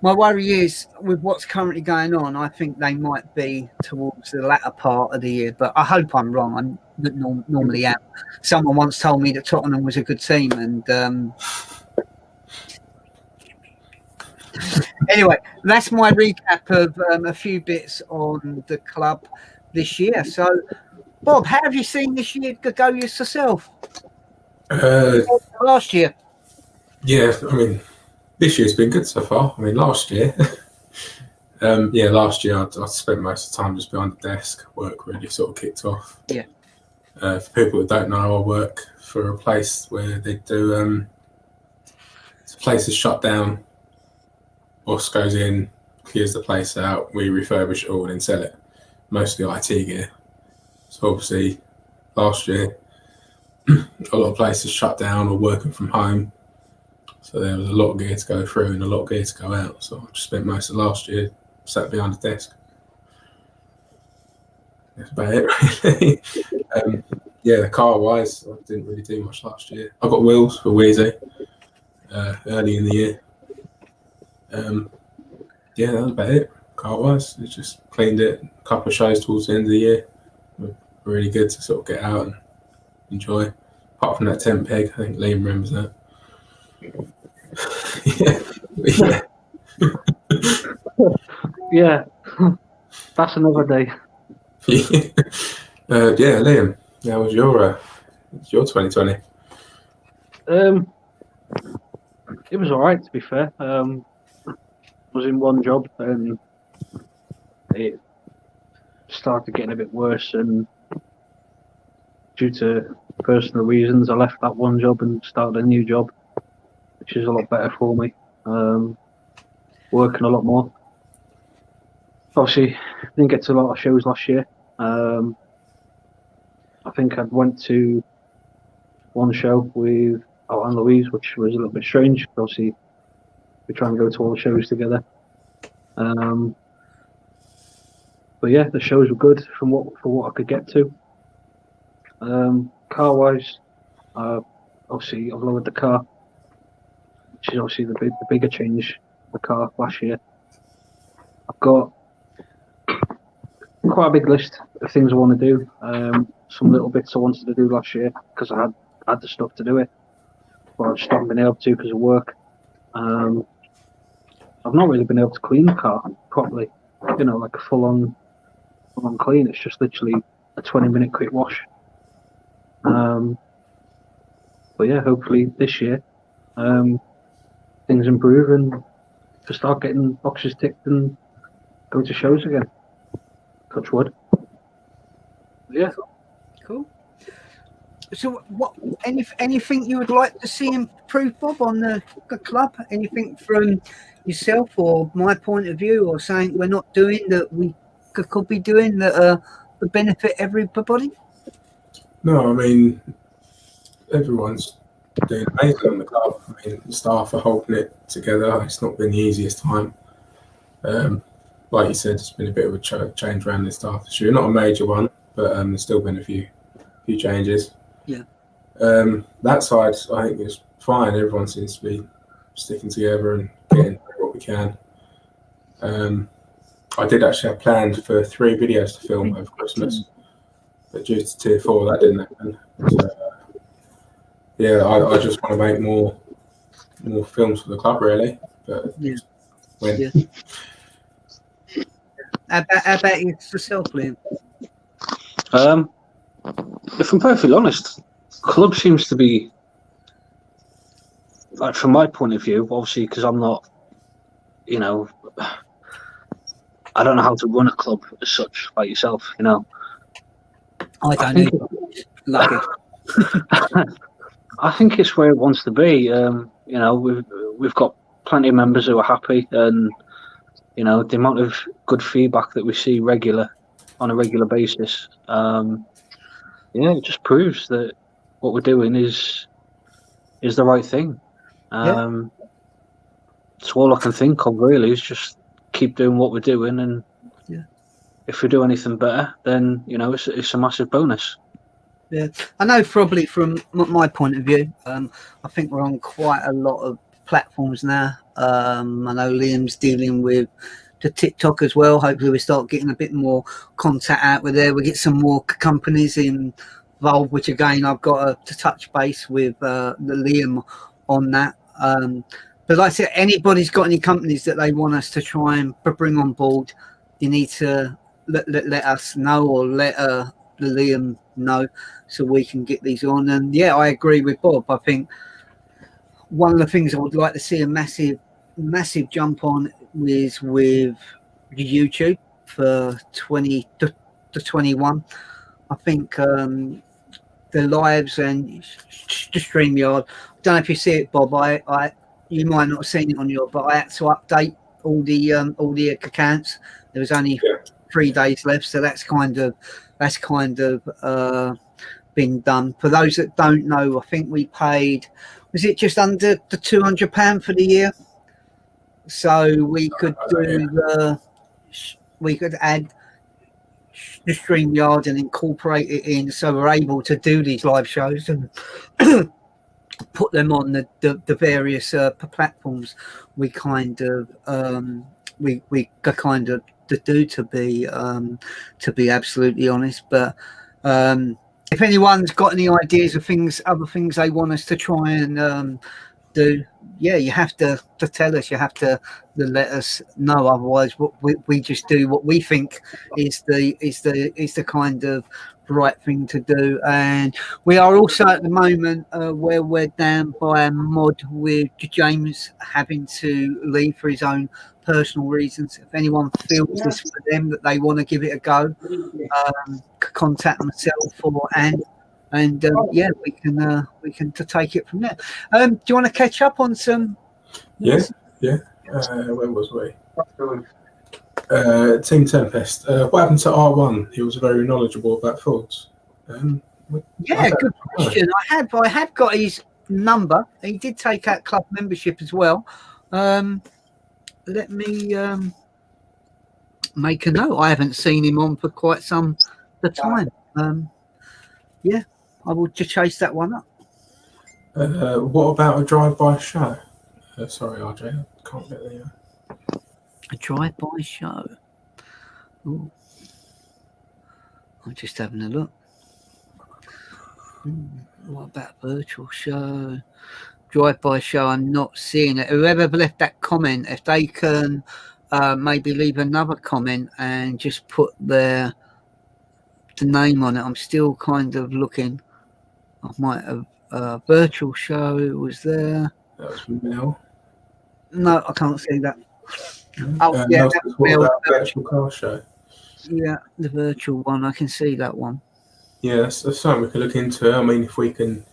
[SPEAKER 2] My worry is with what's currently going on, I think they might be towards the latter part of the year, but I hope I'm wrong. I'm normally am. Someone once told me that Tottenham was a good team, and anyway, that's my recap of a few bits on the club this year. So, Bob, how have you seen this year go yourself? Last year?
[SPEAKER 1] Yeah, I mean, this year's been good so far. I mean, last year, last year I spent most of the time just behind the desk. Work really sort of kicked off.
[SPEAKER 2] Yeah.
[SPEAKER 1] For people that don't know, I work for a place where they do. The place is shut down. Boss goes in, clears the place out. We refurbish it all and then sell it. Mostly IT gear. So obviously, last year, a lot of places shut down or working from home. So there was a lot of gear to go through and a lot of gear to go out. So I just spent most of last year sat behind the desk. That's about it, really. Yeah, car-wise, I didn't really do much last year. I got wheels for Wheezy early in the year. Yeah, that was about it. Car-wise, it just cleaned it. A couple of shows towards the end of the year. Really good to sort of get out and enjoy. Apart from that tent peg, I think Liam remembers that.
[SPEAKER 3] Yeah, that's another day.
[SPEAKER 1] Yeah, Liam, how was your 2020?
[SPEAKER 3] It was all right, to be fair. Was in one job and it started getting a bit worse, and due to personal reasons, I left that one job and started a new job, which is a lot better for me. Working a lot more. Obviously, didn't get to a lot of shows last year. I think I went to one show with Anne Louise, which was a little bit strange. Obviously, we try and go to all the shows together. But yeah, the shows were good for what I could get to. Car wise, obviously I've lowered the car, which is obviously the bigger change. The car last year. I've got quite a big list of things I want to do. Some little bits I wanted to do last year because I had the stuff to do it, but I just haven't been able to because of work. I've not really been able to clean the car properly, like a full on clean. It's just literally a 20-minute quick wash. But yeah, hopefully this year things improve and to start getting boxes ticked and go to shows again. Touch wood. Yeah.
[SPEAKER 2] Cool. So, what? Anything you would like to see improve, Bob, on the club? Anything from yourself or my point of view, or something we're not doing that we could be doing that would benefit everybody?
[SPEAKER 1] No, I mean everyone's doing amazing on the club. I mean, the staff are holding it together. It's not been the easiest time. Like you said, it's been a bit of a change around the staff this year. Not a major one, but there's still been a few changes.
[SPEAKER 2] Yeah.
[SPEAKER 1] That side, I think, is fine. Everyone seems to be sticking together and getting what we can. I did actually have planned for 3 videos to film over Christmas, but due to Tier 4, that didn't happen. So, yeah, I just want to make more films for the club, really. But
[SPEAKER 2] yeah.
[SPEAKER 1] When?
[SPEAKER 2] Yeah. How about yourself, Liam?
[SPEAKER 3] If I'm perfectly honest, club seems to be, like, from my point of view, obviously, because I'm not, I don't know how to run a club as such, like yourself,
[SPEAKER 2] I don't know. Lucky.
[SPEAKER 3] I think it's where it wants to be. We've got plenty of members who are happy, and the amount of good feedback that we see on a regular basis. It just proves that what we're doing is the right thing. So all I can think of really is just keep doing what we're doing, and if we do anything better, then it's a massive bonus.
[SPEAKER 2] Yeah, I know. Probably from my point of view, I think we're on quite a lot of platforms now. I know Liam's dealing with the TikTok as well. Hopefully, we start getting a bit more contact out with there. We get some more companies involved, which again I've got to touch base with the Liam on that. But like I said, anybody's got any companies that they want us to try and bring on board, you need to let us know or let the Liam know so we can get these on. And yeah, I agree with Bob. I think one of the things I would like to see a massive jump on is with YouTube for 20 to 21. I think the lives and the StreamYard. I don't know if you see it, Bob. You might not have seen it on your, but I had to update all the accounts. There was only 3 days left, so that's kind of been done. For those that don't know, I think we paid, was it just under the £200 for the year? So we could we could add the StreamYard and incorporate it in, so we're able to do these live shows and put them on the various platforms we kind of do, to be absolutely honest. But if anyone's got any ideas of other things they want us to try and do, you have to tell us. You have to let us know. Otherwise, we just do what we think is the kind of right thing to do. And we are also at the moment where we're down by a mod with James having to leave for his own personal reasons. If anyone feels this for them that they want to give it a go, contact myself or Anne. And we can take it from there. Do you want to catch up on some?
[SPEAKER 1] Yeah. Where was we? Team Tempest. What happened to R1? He was very knowledgeable about Fords. Good
[SPEAKER 2] question. I have got his number. He did take out club membership as well. Let me make a note. I haven't seen him on for quite some time. I will just chase that one up.
[SPEAKER 1] What about a drive-by show? Sorry, RJ, I can't get there.
[SPEAKER 2] A drive-by show. Ooh. I'm just having a look. What about virtual show? Drive-by show, I'm not seeing it. Whoever left that comment, if they can maybe leave another comment and just put the name on it. I'm still kind of looking. I might have virtual show was there.
[SPEAKER 1] That was Mel.
[SPEAKER 2] No, I can't see that.
[SPEAKER 1] What about virtual car show?
[SPEAKER 2] Yeah, the virtual one. I can see that one.
[SPEAKER 1] Yeah, that's something we can look into. I mean, if we could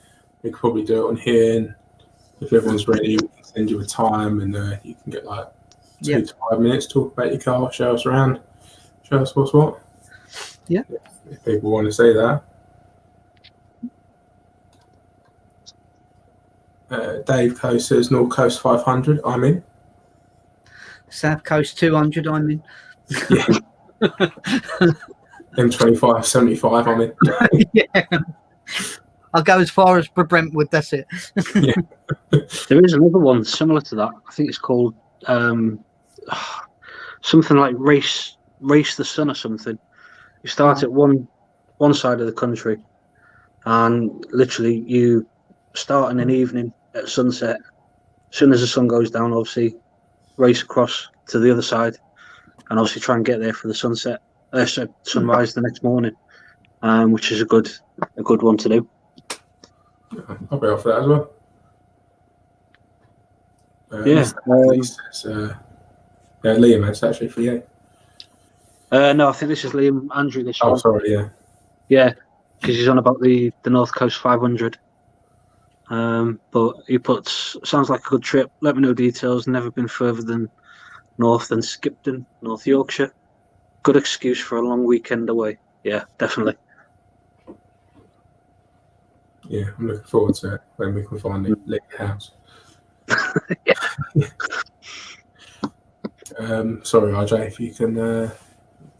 [SPEAKER 1] probably do it on here, and if everyone's ready, we can send you a time, and you can get like 2 to 5 minutes to talk about your car, show us around, show us what's what.
[SPEAKER 2] Yeah.
[SPEAKER 1] If people want to say that. Dave Coast says North Coast 500. I'm in.
[SPEAKER 2] South Coast 200. I'm in.
[SPEAKER 1] Yeah. M25 75. I'm in.
[SPEAKER 2] Yeah. I'll go as far as Brentwood. That's it.
[SPEAKER 1] Yeah.
[SPEAKER 3] There is another one similar to that. I think it's called something like Race the Sun or something. You start at one side of the country, and literally you start in an evening at sunset. As soon as the sun goes down, obviously race across to the other side, and obviously try and get there for the sunrise the next morning, which is a good one to do.
[SPEAKER 1] I'll be off for that as well. Liam, it's actually for you.
[SPEAKER 3] No, I think this is Liam Andrew. This one.
[SPEAKER 1] Oh, sorry, yeah.
[SPEAKER 3] Yeah, because he's on about the North Coast 500. But he puts, sounds like a good trip. Let me know details. Never been further north than Skipton, North Yorkshire. Good excuse for a long weekend away. Yeah, definitely.
[SPEAKER 1] Yeah, I'm looking forward to it when we can finally leave the house. Sorry, RJ, if you can,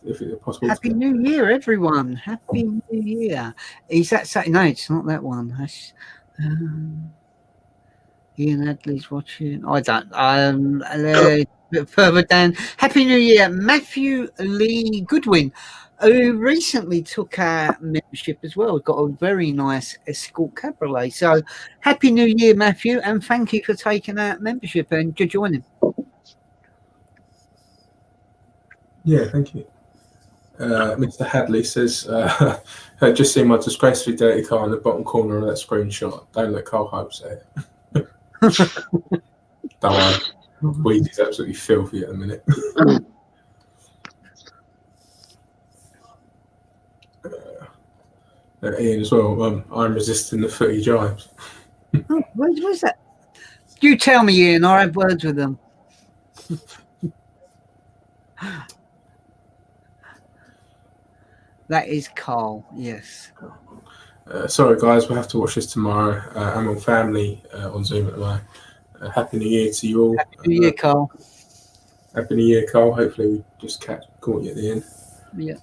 [SPEAKER 1] if it's possible.
[SPEAKER 2] Happy New Year, everyone! Happy New Year. Is that Saturday? No, it's not that one. That's, Ian Adley's watching. I don't. A bit further down. Happy New Year, Matthew Lee Goodwin, who recently took our membership as well. We've got a very nice Escort Cabriolet. So, Happy New Year, Matthew, and thank you for taking our membership and for joining.
[SPEAKER 1] Yeah, thank you. Mr. Hadley says, I just seen my disgracefully dirty car in the bottom corner of that screenshot. Don't let Carl Hope say it. Don't worry. Weezy's absolutely filthy at the minute. Ian as well. I'm resisting the footy jibes.
[SPEAKER 2] Oh, where's that? You tell me, Ian. I'll have words with them. That is Carl. Yes.
[SPEAKER 1] Sorry, guys, we'll have to watch this tomorrow. I'm on family on Zoom at the moment. Happy New Year to you all.
[SPEAKER 2] Happy New Year, Carl.
[SPEAKER 1] Happy New Year, Carl. Hopefully, we just caught you at the end.
[SPEAKER 2] Yeah.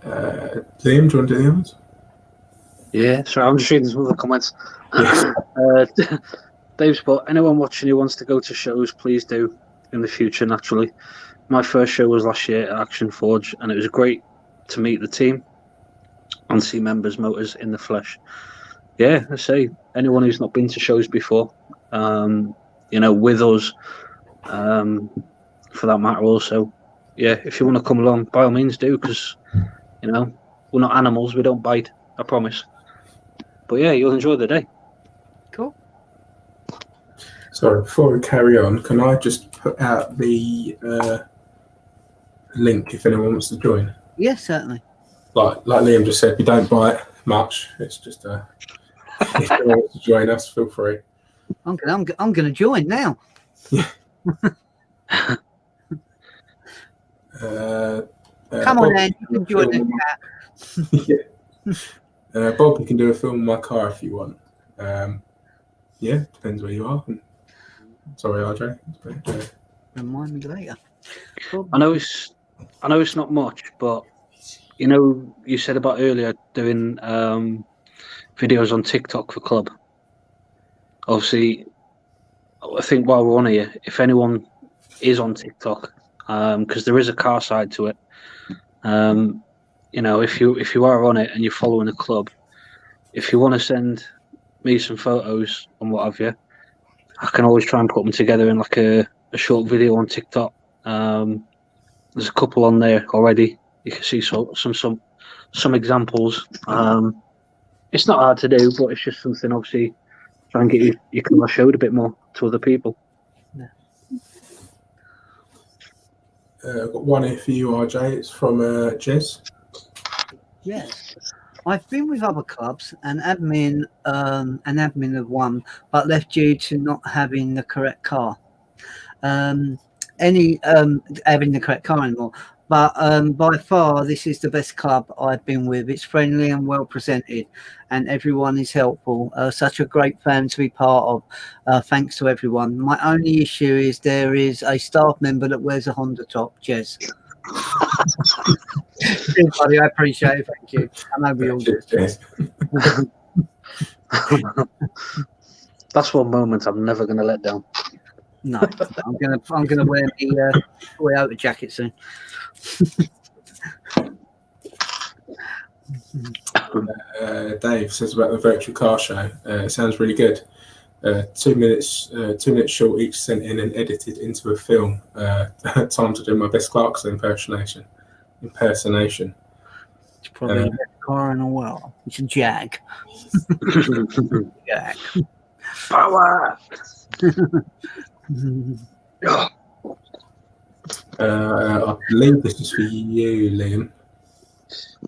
[SPEAKER 1] Liam, do you want to do the others?
[SPEAKER 3] Yeah, sorry, I'm just reading some other comments.
[SPEAKER 1] Yes.
[SPEAKER 3] Dave's put, anyone watching who wants to go to shows, please do in the future, naturally. My first show was last year at Action Forge, and it was great to meet the team and see members' motors in the flesh. Yeah, I say, anyone who's not been to shows before, with us, for that matter also, yeah, if you want to come along, by all means do, because, we're not animals, we don't bite, I promise. But yeah, you'll enjoy the day.
[SPEAKER 2] Cool.
[SPEAKER 1] Sorry, before we carry on, can I just put out the link if anyone wants to join?
[SPEAKER 2] Yes, certainly.
[SPEAKER 1] Like Liam just said, we don't bite much. It's just if anyone wants to join us, feel free.
[SPEAKER 2] I'm gonna join now. Come on, Andy, you can join the chat.
[SPEAKER 1] Yeah. Bob, you can do a film in my car if you want. Yeah, depends where you are. Sorry, RJ.
[SPEAKER 2] Remind me later.
[SPEAKER 3] I know it's not much, but you said about earlier doing videos on TikTok for club. Obviously, I think while we're on here, if anyone is on TikTok, because there is a car side to it, if you are on it and you're following a club, if you want to send me some photos and what have you, I can always try and put them together in like a short video on TikTok. There's a couple on there already. You can see some examples. It's not hard to do, but it's just something obviously try and get you kind of showed a bit more to other people.
[SPEAKER 2] Yeah.
[SPEAKER 1] I've got one here for you, RJ. It's from Jez.
[SPEAKER 2] Yes. I've been with other clubs and admin of one, but left due to not having the correct car. Having the correct car anymore. But by far, this is the best club I've been with. It's friendly and well presented, and everyone is helpful. Such a great fan to be part of. Thanks to everyone. My only issue is there is a staff member that wears a Honda top. Jez. Buddy, I appreciate it. Thank you. I know we all do.
[SPEAKER 3] That's one moment I'm never going to let down.
[SPEAKER 2] No, I'm gonna wear the Toyota jacket soon.
[SPEAKER 1] Dave says about the virtual car show. It sounds really good. 2 minutes short, each sent in and edited into a film. Time to do my best Clarkson impersonation.
[SPEAKER 2] It's probably the best car in the world. It's a Jag. Jag.
[SPEAKER 3] Power.
[SPEAKER 1] I believe this is for you, Liam.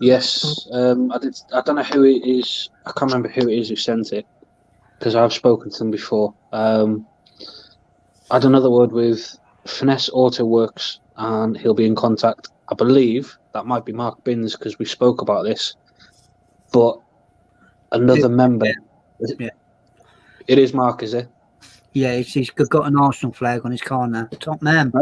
[SPEAKER 3] Yes, I did. I don't know who it is. I can't remember who it is who sent it because I've spoken to them before. I had another word with Finesse Auto Works, and he'll be in contact. I believe that might be Mark Binns because we spoke about this. But another member.
[SPEAKER 2] Yeah.
[SPEAKER 3] It is Mark, is it?
[SPEAKER 2] Yeah, he's got an Arsenal flag on his car now. Top man.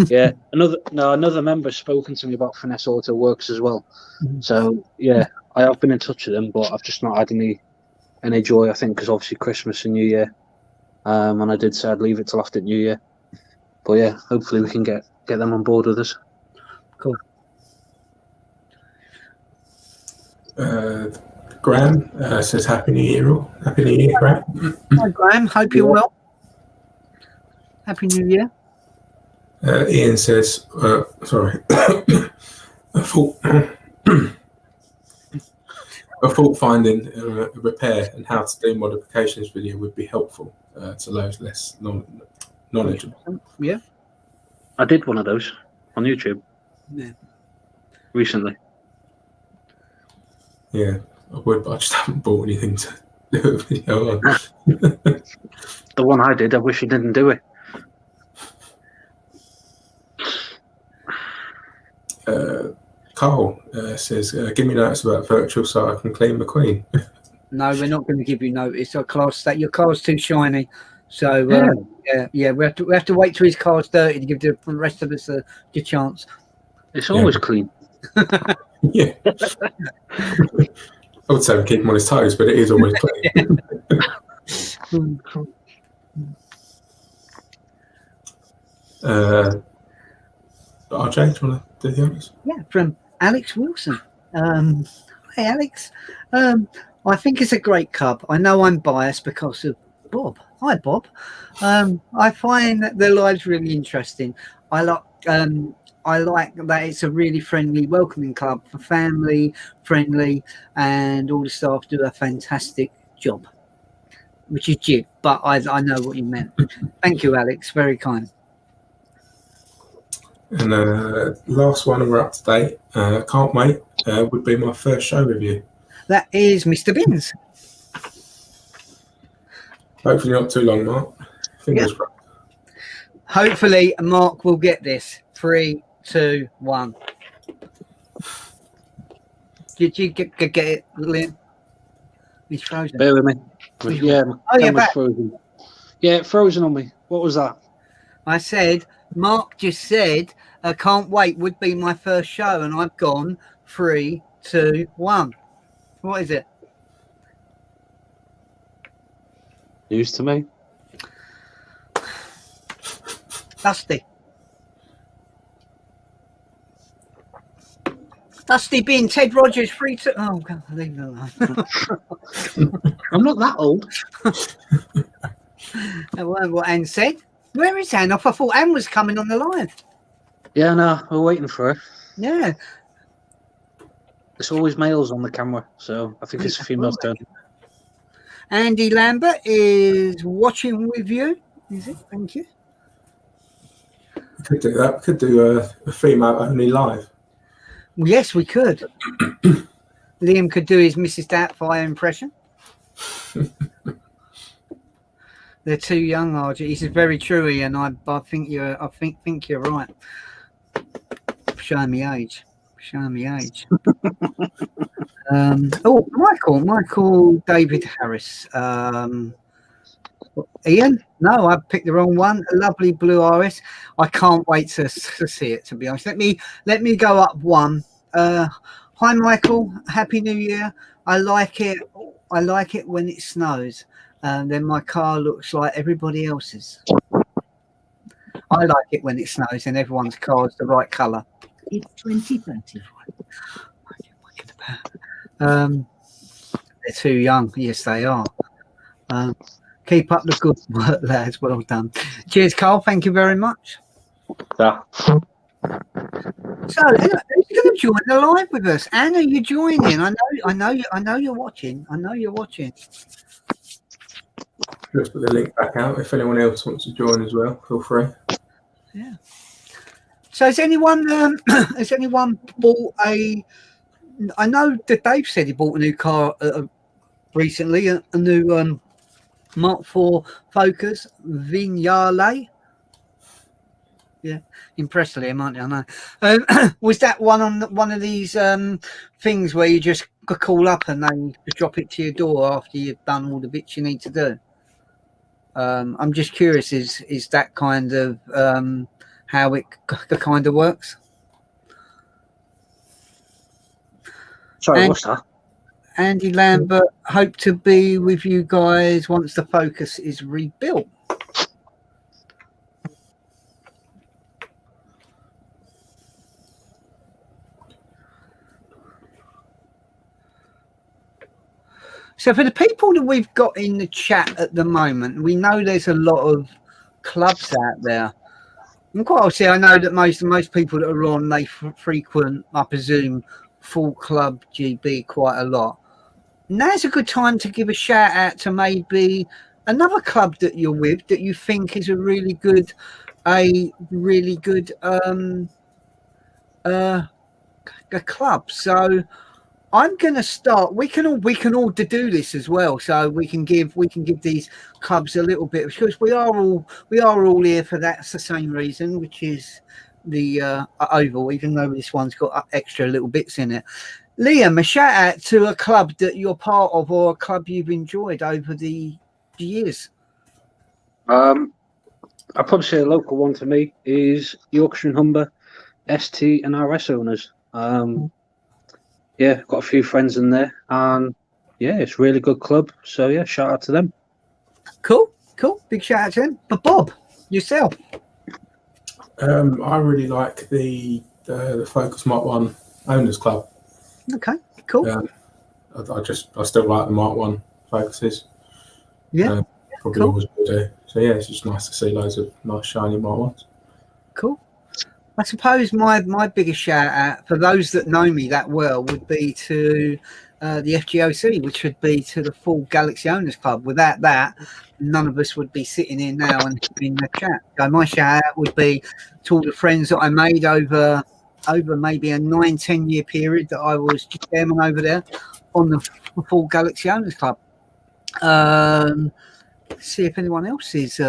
[SPEAKER 3] Yeah, another member spoken to me about Finesse Auto Works as well.
[SPEAKER 2] Mm-hmm.
[SPEAKER 3] So yeah, I have been in touch with them, but I've just not had any joy. I think because obviously Christmas and New Year, and I did say I'd leave it till after New Year. But yeah, hopefully we can get them on board with us.
[SPEAKER 2] Cool.
[SPEAKER 1] Graham says Happy New Year, all. Happy New Year, Graham.
[SPEAKER 2] Hi, Graham. Hope you're well. Happy New Year.
[SPEAKER 1] Ian says, sorry, a fault finding, repair, and how to do modifications video would be helpful to those less knowledgeable.
[SPEAKER 2] Yeah.
[SPEAKER 3] I did one of those on YouTube.
[SPEAKER 2] Yeah.
[SPEAKER 3] Recently.
[SPEAKER 1] Yeah, I would, but I just haven't bought anything to do a video on.
[SPEAKER 3] The one I did, I wish I didn't do it.
[SPEAKER 1] Carl says, give me notice about virtual so I can clean McQueen.
[SPEAKER 2] No, we're not going to give you notice. Our car's that your car's too shiny. So yeah, we have to wait till his car's dirty to give the rest of us a chance.
[SPEAKER 3] It's always clean.
[SPEAKER 1] Yeah. I would say keep him on his toes, but it is always clean. RJ, do you want to do the others?
[SPEAKER 2] Yeah, from Alex Wilson. Hey, Alex. I think it's a great cub. I know I'm biased because of Bob. Hi, Bob. I find their lives really interesting. I like that it's a really friendly, welcoming club for family friendly, and all the staff do a fantastic job, which is jib, but I know what you meant. Thank you, Alex. Very kind.
[SPEAKER 1] And last one, and we're up to date. Can't wait. Would be my first show with you.
[SPEAKER 2] That is Mr. Binns.
[SPEAKER 1] Hopefully not too long, Mark. Fingers crossed.
[SPEAKER 2] Hopefully, Mark will get this. 3, 2, 1. Did you get it, Liam? He's frozen.
[SPEAKER 3] Bear with me. Yeah,
[SPEAKER 2] Oh, you're back.
[SPEAKER 3] frozen. Yeah, frozen on me. What was that?
[SPEAKER 2] I said, Mark just said, can't wait would be my first show, and I've gone 3, 2, 1. What is it?
[SPEAKER 3] News to me.
[SPEAKER 2] Dusty. Dusty being Ted Rogers, 3, 2. Oh, God, leave it alone.
[SPEAKER 3] I'm not that old.
[SPEAKER 2] What Anne said. Where is Anne? I thought Anne was coming on the live.
[SPEAKER 3] Yeah, no, we're waiting for her.
[SPEAKER 2] Yeah.
[SPEAKER 3] It's always males on the camera, so I think it's a female's turn.
[SPEAKER 2] Andy Lambert is watching with you. Is it? Thank you.
[SPEAKER 1] We could do that. We could do a female only live.
[SPEAKER 2] Well, yes, we could. Liam could do his Mrs. Doubtfire impression. They're too young, RJ. He says very true, Ian. I think you're right. Showing me age. Michael David Harris. Ian? No, I picked the wrong one. A lovely blue iris. I can't wait to see it, to be honest. Let me go up one. Hi, Michael. Happy New Year. I like it when it snows. Then my car looks like everybody else's. I like it when it snows and everyone's car is the right colour.
[SPEAKER 4] It's 2030.
[SPEAKER 2] They're too young. Yes, they are. Keep up the good work, lads. Well done. Cheers, Carl. Thank you very much.
[SPEAKER 3] Yeah.
[SPEAKER 2] So, who's going to join the live with us? Anna, you joining? I know you're watching.
[SPEAKER 1] Let's put the link back out. If anyone else wants to join as well, feel free.
[SPEAKER 2] Yeah. So has anyone bought a? I know that Dave said he bought a new car recently, a new Mark IV Focus Vignale. Yeah, impressed him, aren't you? I know. Was that one of these things where you just call up and they just drop it to your door after you've done all the bits you need to do? I'm just curious. Is that kind of how it kind of works?
[SPEAKER 3] Sorry, what's that?
[SPEAKER 2] Andy Lambert, hope to be with you guys once the Focus is rebuilt. So for the people that we've got in the chat at the moment, we know there's a lot of clubs out there. And quite obviously, I know that most people that are on, they frequent, I presume, Full Club GB quite a lot. Now's a good time to give a shout out to maybe another club that you're with that you think is a really good a club. So I'm going to start. We can all do this as well, so we can give these clubs a little bit, because we are all here for that's the same reason, which is the oval. Even though this one's got extra little bits in it. Liam, a shout out to a club that you're part of, or a club you've enjoyed over the years.
[SPEAKER 3] I'd probably say a local one to me is Yorkshire and Humber ST and RS owners. Yeah, got a few friends in there, and yeah, it's a really good club. So yeah, shout out to them.
[SPEAKER 2] Cool. Big shout out to them. But Bob, yourself.
[SPEAKER 1] I really like the Focus Mark 1 Owners Club.
[SPEAKER 2] Okay, cool.
[SPEAKER 1] I still like the Mark 1 Focuses.
[SPEAKER 2] Yeah,
[SPEAKER 1] probably
[SPEAKER 2] cool.
[SPEAKER 1] always will do. So yeah, it's just nice to see loads of nice shiny Mark 1s.
[SPEAKER 2] Cool. I suppose my biggest shout out for those that know me that well would be to the FGOC, which would be to the full Galaxy Owners Club. Without that, none of us would be sitting here now and in the chat. So my shout out would be to all the friends that I made over maybe a 9-10 year period that I was chairman over there on the full Galaxy Owners Club. See if anyone else is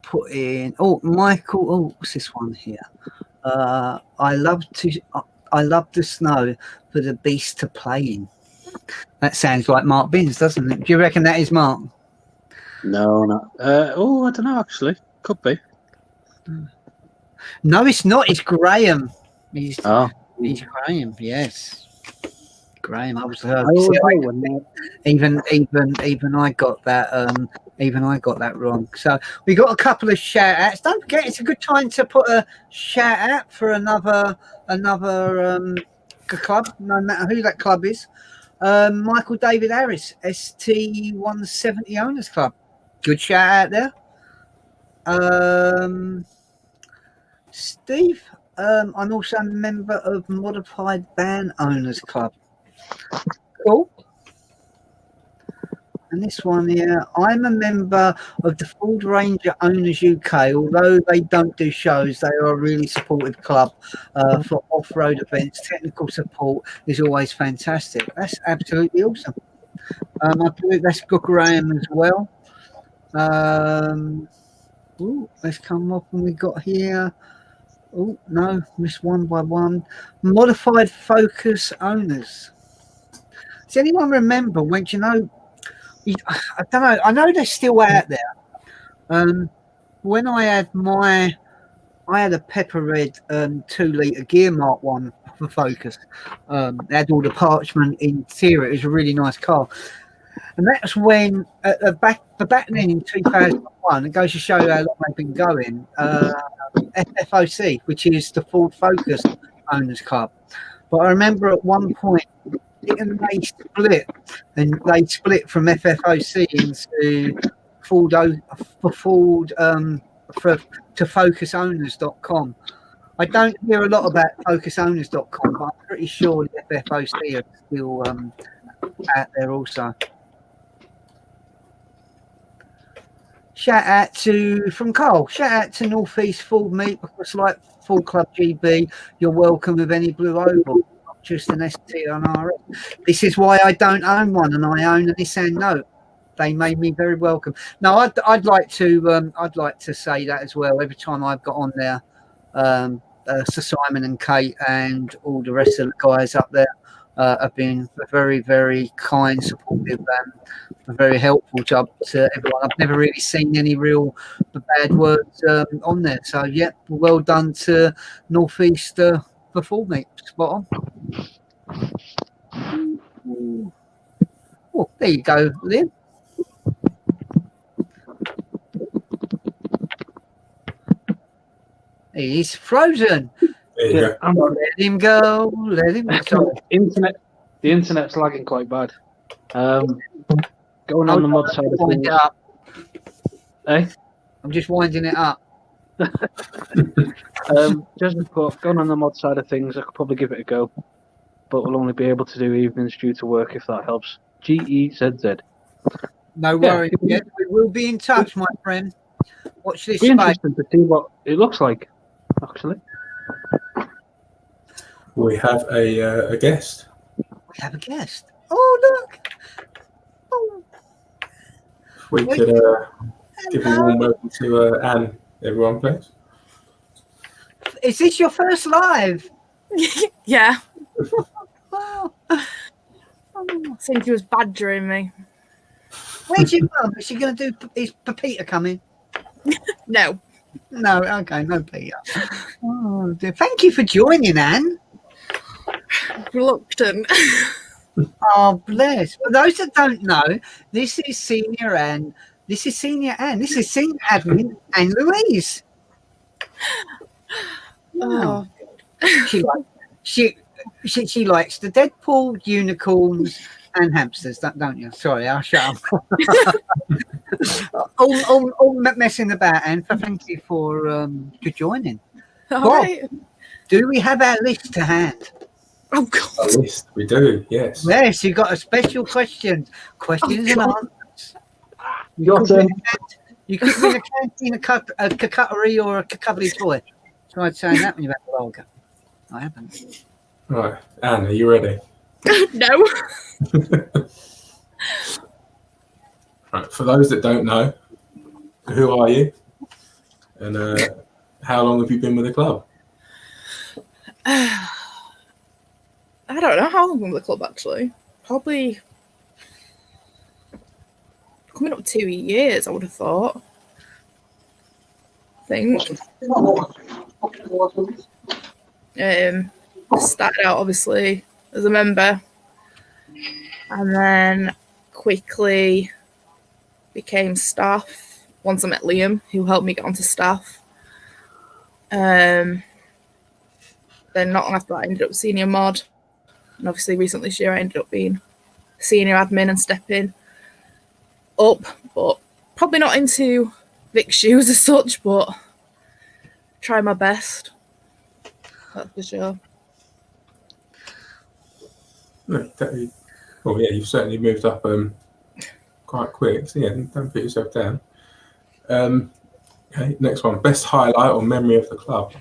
[SPEAKER 2] put in. Oh, Michael. Oh, what's this one here? I love the snow for the beast to play in. That sounds like Mark Binns, doesn't it? Do you reckon that is Mark?
[SPEAKER 3] No. I don't know. Actually, could be.
[SPEAKER 2] No, it's not. It's Graham. He's Graham. Yes. Graham, I was even I got that even I got that wrong. So we got a couple of shout outs. Don't forget, it's a good time to put a shout out for another club, no matter who that club is. Michael David Harris, ST170 Owners Club. Good shout out there. Steve, I'm also a member of Modified Van Owners Club. Cool. And this one here, I'm a member of the Ford Ranger Owners UK. Although they don't do shows, they are a really supportive club for off-road events. Technical support is always fantastic. That's absolutely awesome. I believe that's good, Graham, as well. Let's come up and we got here. Oh, no, missed one by one. Modified Focus Owners. Does anyone remember when, I don't know, I know they're still out there. When I had a Pepper Red 2-litre Gear Mark 1 for Focus. It had all the parchment interior. It was a really nice car. And that's when, back then in 2001, it goes to show how long they've been going, FFOC, which is the Ford Focus Owners Club. But I remember at one point, didn't they split? And they split from FFOC into to FocusOwners.com. I don't hear a lot about FocusOwners.com, but I'm pretty sure the FFOC are still out there also. Shout out from Carl. Shout out to Northeast Ford Meet, because like Ford Club GB, you're welcome with any blue oval, not just an ST on RS. This is why I don't own one, and I own a Nissan Note. They made me very welcome. No, I'd like to say that as well. Every time I've got on there, Sir Simon and Kate and all the rest of the guys up there have been very, very kind, supportive, and very helpful to everyone. I've never really seen any real bad words on there. So yeah, well done to Northeast before me. Spot on. Oh, there you go, Liam. He's frozen.
[SPEAKER 1] There you go.
[SPEAKER 2] Let him go. Let him go.
[SPEAKER 3] The internet's lagging quite bad. Going on the mod side of things. Eh?
[SPEAKER 2] I'm just winding it up.
[SPEAKER 3] Just put, going on the mod side of things, I could probably give it a go, but we'll only be able to do evenings due to work, if that helps. GEZZ.
[SPEAKER 2] No worries. Yeah, we will be in touch, my friend. Watch this
[SPEAKER 3] Be
[SPEAKER 2] space.
[SPEAKER 3] interesting to see what it looks like, actually.
[SPEAKER 1] We have a guest.
[SPEAKER 2] have a guest. Oh, look. Oh,
[SPEAKER 1] If we could give a warm welcome to Anne, everyone, please.
[SPEAKER 2] is this your first live?
[SPEAKER 5] Yeah,
[SPEAKER 2] Wow.
[SPEAKER 5] I think he was badgering me.
[SPEAKER 2] Where's your mum? Is she going to do? Is Peter coming?
[SPEAKER 5] No.
[SPEAKER 2] No. Okay, no Peter. Oh, dear. Thank you for joining, Anne.
[SPEAKER 5] Reluctant.
[SPEAKER 2] Oh, bless. For those that don't know, this is Senior Anne. This is Senior Anne. This is Senior Admin Anne Louise. Wow.
[SPEAKER 5] Oh,
[SPEAKER 2] She likes the Deadpool, unicorns, and hamsters, don't you? Sorry, I'll shut up. all messing about, Anne. Thank you for joining.
[SPEAKER 5] all
[SPEAKER 2] Well,
[SPEAKER 5] right.
[SPEAKER 2] Do we have our list to hand?
[SPEAKER 5] Oh, God.
[SPEAKER 1] Oh, yes, we do. Yes.
[SPEAKER 2] Yes, you got a special questions and
[SPEAKER 5] God.
[SPEAKER 2] answers. You could win a canteen, a cutlery, or a cutlery toy. Tried saying that when you had a while ago. I haven't.
[SPEAKER 1] Right, Anne, are you ready?
[SPEAKER 5] No.
[SPEAKER 1] Right. For those that don't know, who are you, and how long have you been with the club?
[SPEAKER 5] I don't know how long I've been with the club, actually. Probably coming up 2 years, I would have thought. I think. Started out, obviously, as a member. And then quickly became staff once I met Liam, who helped me get onto staff. Then not long after that, I ended up senior mod. And obviously recently this year I ended up being senior admin and stepping up, but probably not into Vic's shoes as such, but try my best. That's for sure.
[SPEAKER 1] No, well, yeah, you've certainly moved up quite quick. So yeah, don't put yourself down. Okay, next one. Best highlight or memory of the club?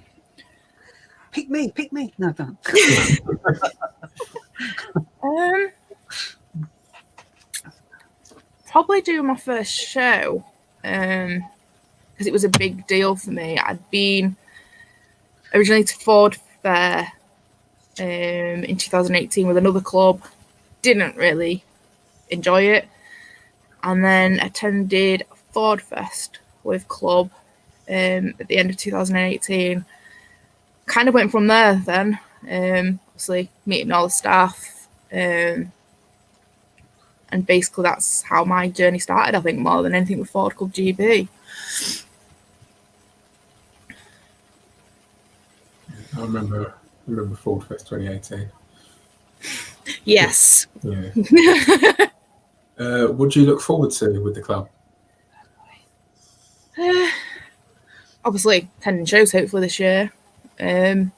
[SPEAKER 2] Pick me. No, don't.
[SPEAKER 5] Probably do my first show, because it was a big deal for me. I'd been originally to Ford Fair in 2018 with another club, didn't really enjoy it, and then attended Ford Fest with club at the end of 2018. Kind of went from there then, obviously meeting all the staff, and basically that's how my journey started, I think, more than anything with Ford Club GB.
[SPEAKER 1] I remember Ford Fest 2018.
[SPEAKER 5] Yes.
[SPEAKER 1] Yeah. What do you look forward to with the club?
[SPEAKER 5] Obviously attending shows hopefully this year, and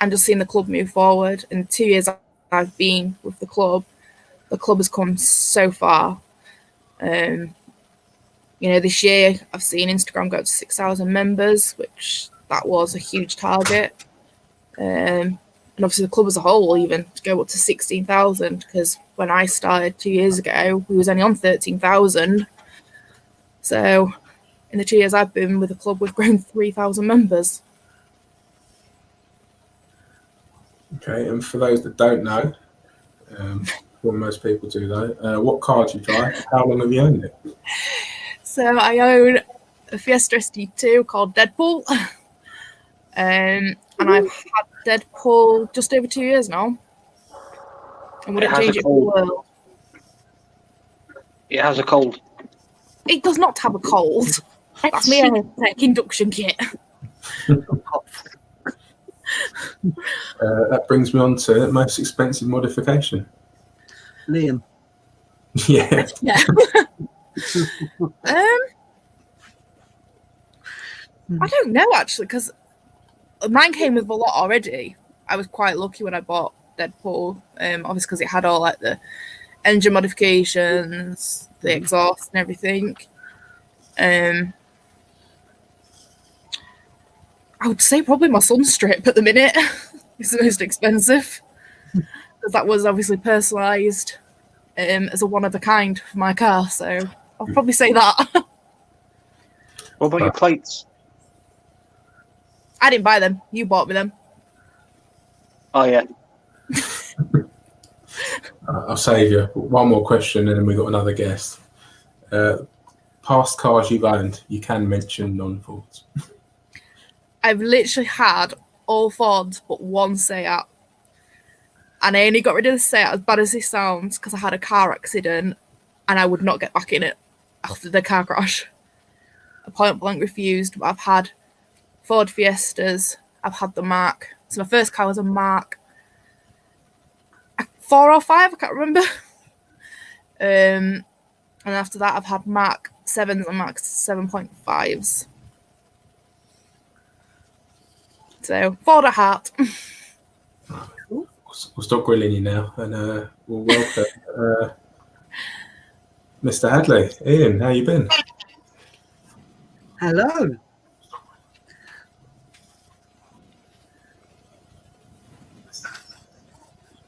[SPEAKER 5] just seeing the club move forward. In the 2 years I've been with the club has come so far. This year I've seen Instagram go to 6,000 members, which that was a huge target. And obviously the club as a whole even to go up to 16,000, because when I started 2 years ago, we was only on 13,000. So in the 2 years I've been with the club, we've grown 3,000 members.
[SPEAKER 1] Okay, and for those that don't know, what most people do though, what car do you drive? How long have you owned it?
[SPEAKER 5] So I own a Fiesta ST2 called Deadpool. And I've had Deadpool just over 2 years now. And wouldn't change it for the world.
[SPEAKER 3] It has a cold.
[SPEAKER 5] It does not have a cold. That's me a tech induction kit.
[SPEAKER 1] That brings me on to most expensive modification.
[SPEAKER 2] Liam.
[SPEAKER 1] Yeah.
[SPEAKER 5] Yeah. I don't know actually, because mine came with a lot already. I was quite lucky when I bought Deadpool, obviously because it had all like the engine modifications, the exhaust and everything. I would say probably my Sunstrip at the minute is the most expensive. because that was obviously personalised as a one of a kind for my car. So I'll probably say that.
[SPEAKER 3] What about your plates?
[SPEAKER 5] I didn't buy them. You bought me them.
[SPEAKER 3] Oh yeah.
[SPEAKER 1] I'll save you. One more question, and then we've got another guest. Past cars you've owned, you can mention non-Fords.
[SPEAKER 5] I've literally had all Fords but one Seat. And I only got rid of the Seat, as bad as this sounds, because I had a car accident and I would not get back in it after the car crash. I point blank refused, but I've had Ford Fiestas, I've had the Mark. So my first car was a Mark 4 or 5, I can't remember. And after that, I've had Mark 7s and Mark 7.5s. So, Ford at heart.
[SPEAKER 1] We'll stop grilling you now, and we'll welcome Mr. Hadley. Ian, how you been?
[SPEAKER 2] Hello.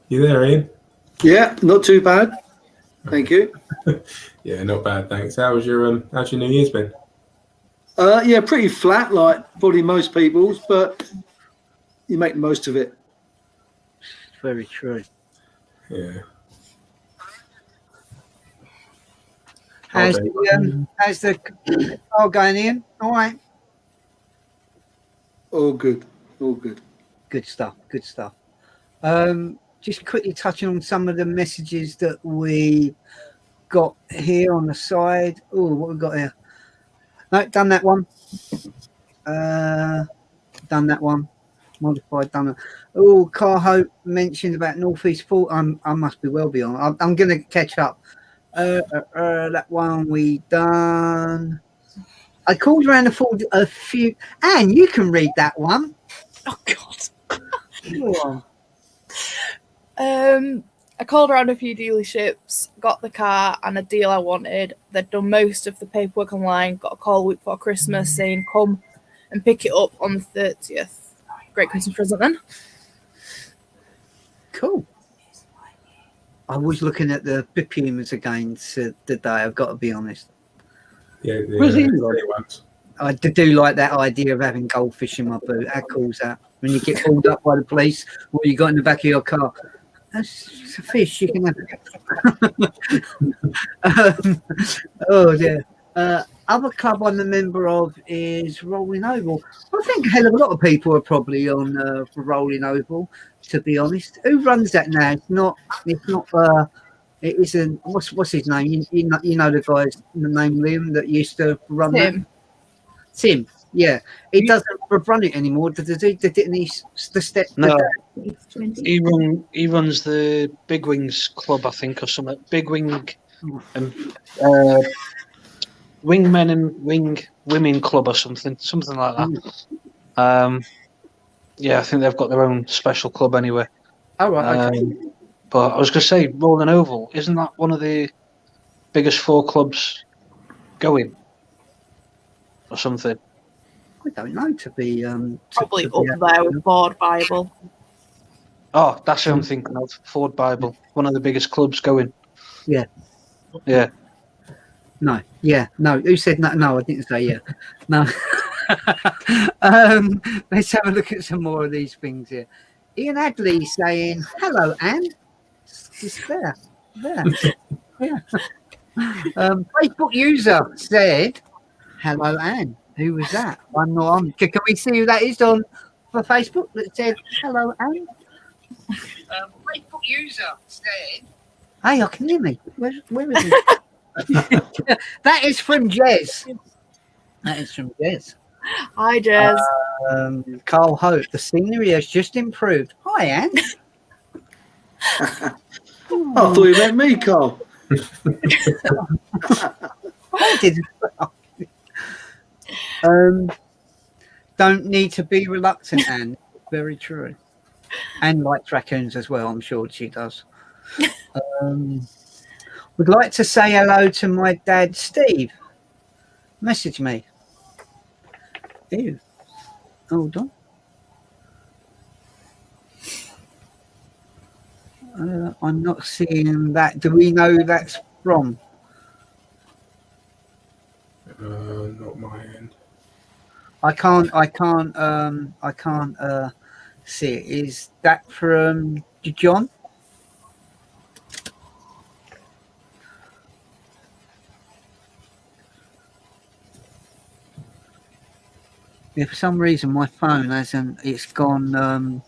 [SPEAKER 1] You there, Ian?
[SPEAKER 6] Yeah, not too bad. Thank you.
[SPEAKER 1] Yeah, not bad, thanks. How's your New Year's been?
[SPEAKER 6] Yeah, pretty flat, like probably most people's, but you make the most of it.
[SPEAKER 2] Very true.
[SPEAKER 1] Yeah.
[SPEAKER 2] How's the car going in? All right.
[SPEAKER 6] All good. All good.
[SPEAKER 2] Good stuff. Good stuff. Just quickly touching on some of the messages that we got here on the side. Oh, what we got here? No, done that one. Done that one. Modified, done it. Oh, Carho mentioned about Northeast Port. I must be well beyond. I'm going to catch up. That one we done. I called around the Ford a few. Anne, you can read that one.
[SPEAKER 5] Oh, God.
[SPEAKER 2] Go on.
[SPEAKER 5] I called around a few dealerships, got the car and a deal I wanted. They'd done most of the paperwork online, got a call a week before Christmas saying come and pick it up on the 30th. Great Christmas present then.
[SPEAKER 2] Cool. I was looking at the Pumas again today, I've got to be honest.
[SPEAKER 1] Yeah,
[SPEAKER 2] Where's he gone?
[SPEAKER 1] ones.
[SPEAKER 2] I do like that idea of having goldfish in my boot. How cool's that? When you get pulled up by the police, what you got in the back of your car? That's a fish, you can have it. Oh, dear. Other club I'm a member of is Rolling Oval. I think a hell of a lot of people are probably on Rolling Oval, to be honest. Who runs that now? It isn't, what's his name? You know the guy's name, Liam, that used to run
[SPEAKER 5] Tim.
[SPEAKER 2] that? Tim, yeah. He doesn't run it anymore. Didn't he? The step.
[SPEAKER 3] No.
[SPEAKER 4] It's 20.
[SPEAKER 3] He runs the Big Wings Club, I think, or something. Big Wing and Wingmen and Wing Women Club or something like that. Yeah, I think they've got their own special club anyway.
[SPEAKER 2] Oh, right, okay.
[SPEAKER 3] But I was going to say, Rolling Oval, isn't that one of the biggest 4 clubs going? Or something?
[SPEAKER 2] I don't know, to be...
[SPEAKER 5] Probably up there with Ford Bible.
[SPEAKER 3] Oh, that's who I'm thinking of. Ford Bible, one of the biggest clubs going.
[SPEAKER 2] Yeah.
[SPEAKER 3] Yeah.
[SPEAKER 2] No, yeah, no. Who said no? No, I didn't say yeah. No. Let's have a look at some more of these things here. Ian Adley saying, hello, Anne. It's there. Yeah. Facebook user said, hello, Anne. Who was that? I'm not on. Can we see who that is on for Facebook that said, hello, Anne? Facebook user said, hey, I can hear me. Where is it? That is from Jez.
[SPEAKER 5] Hi, Jez.
[SPEAKER 2] Carl Hope. The scenery has just improved. Hi, Anne.
[SPEAKER 6] I thought you meant me, Carl.
[SPEAKER 2] I did. Don't need to be reluctant, Anne. Very true. And likes raccoons as well, I'm sure she does. Would like to say hello to my dad, Steve. Message me. Ew. Hold on. I'm not seeing that. Do we know who that's from?
[SPEAKER 1] Not my end.
[SPEAKER 2] I can't see it. Is that from John? Yeah, for some reason my phone hasn't. It's gone.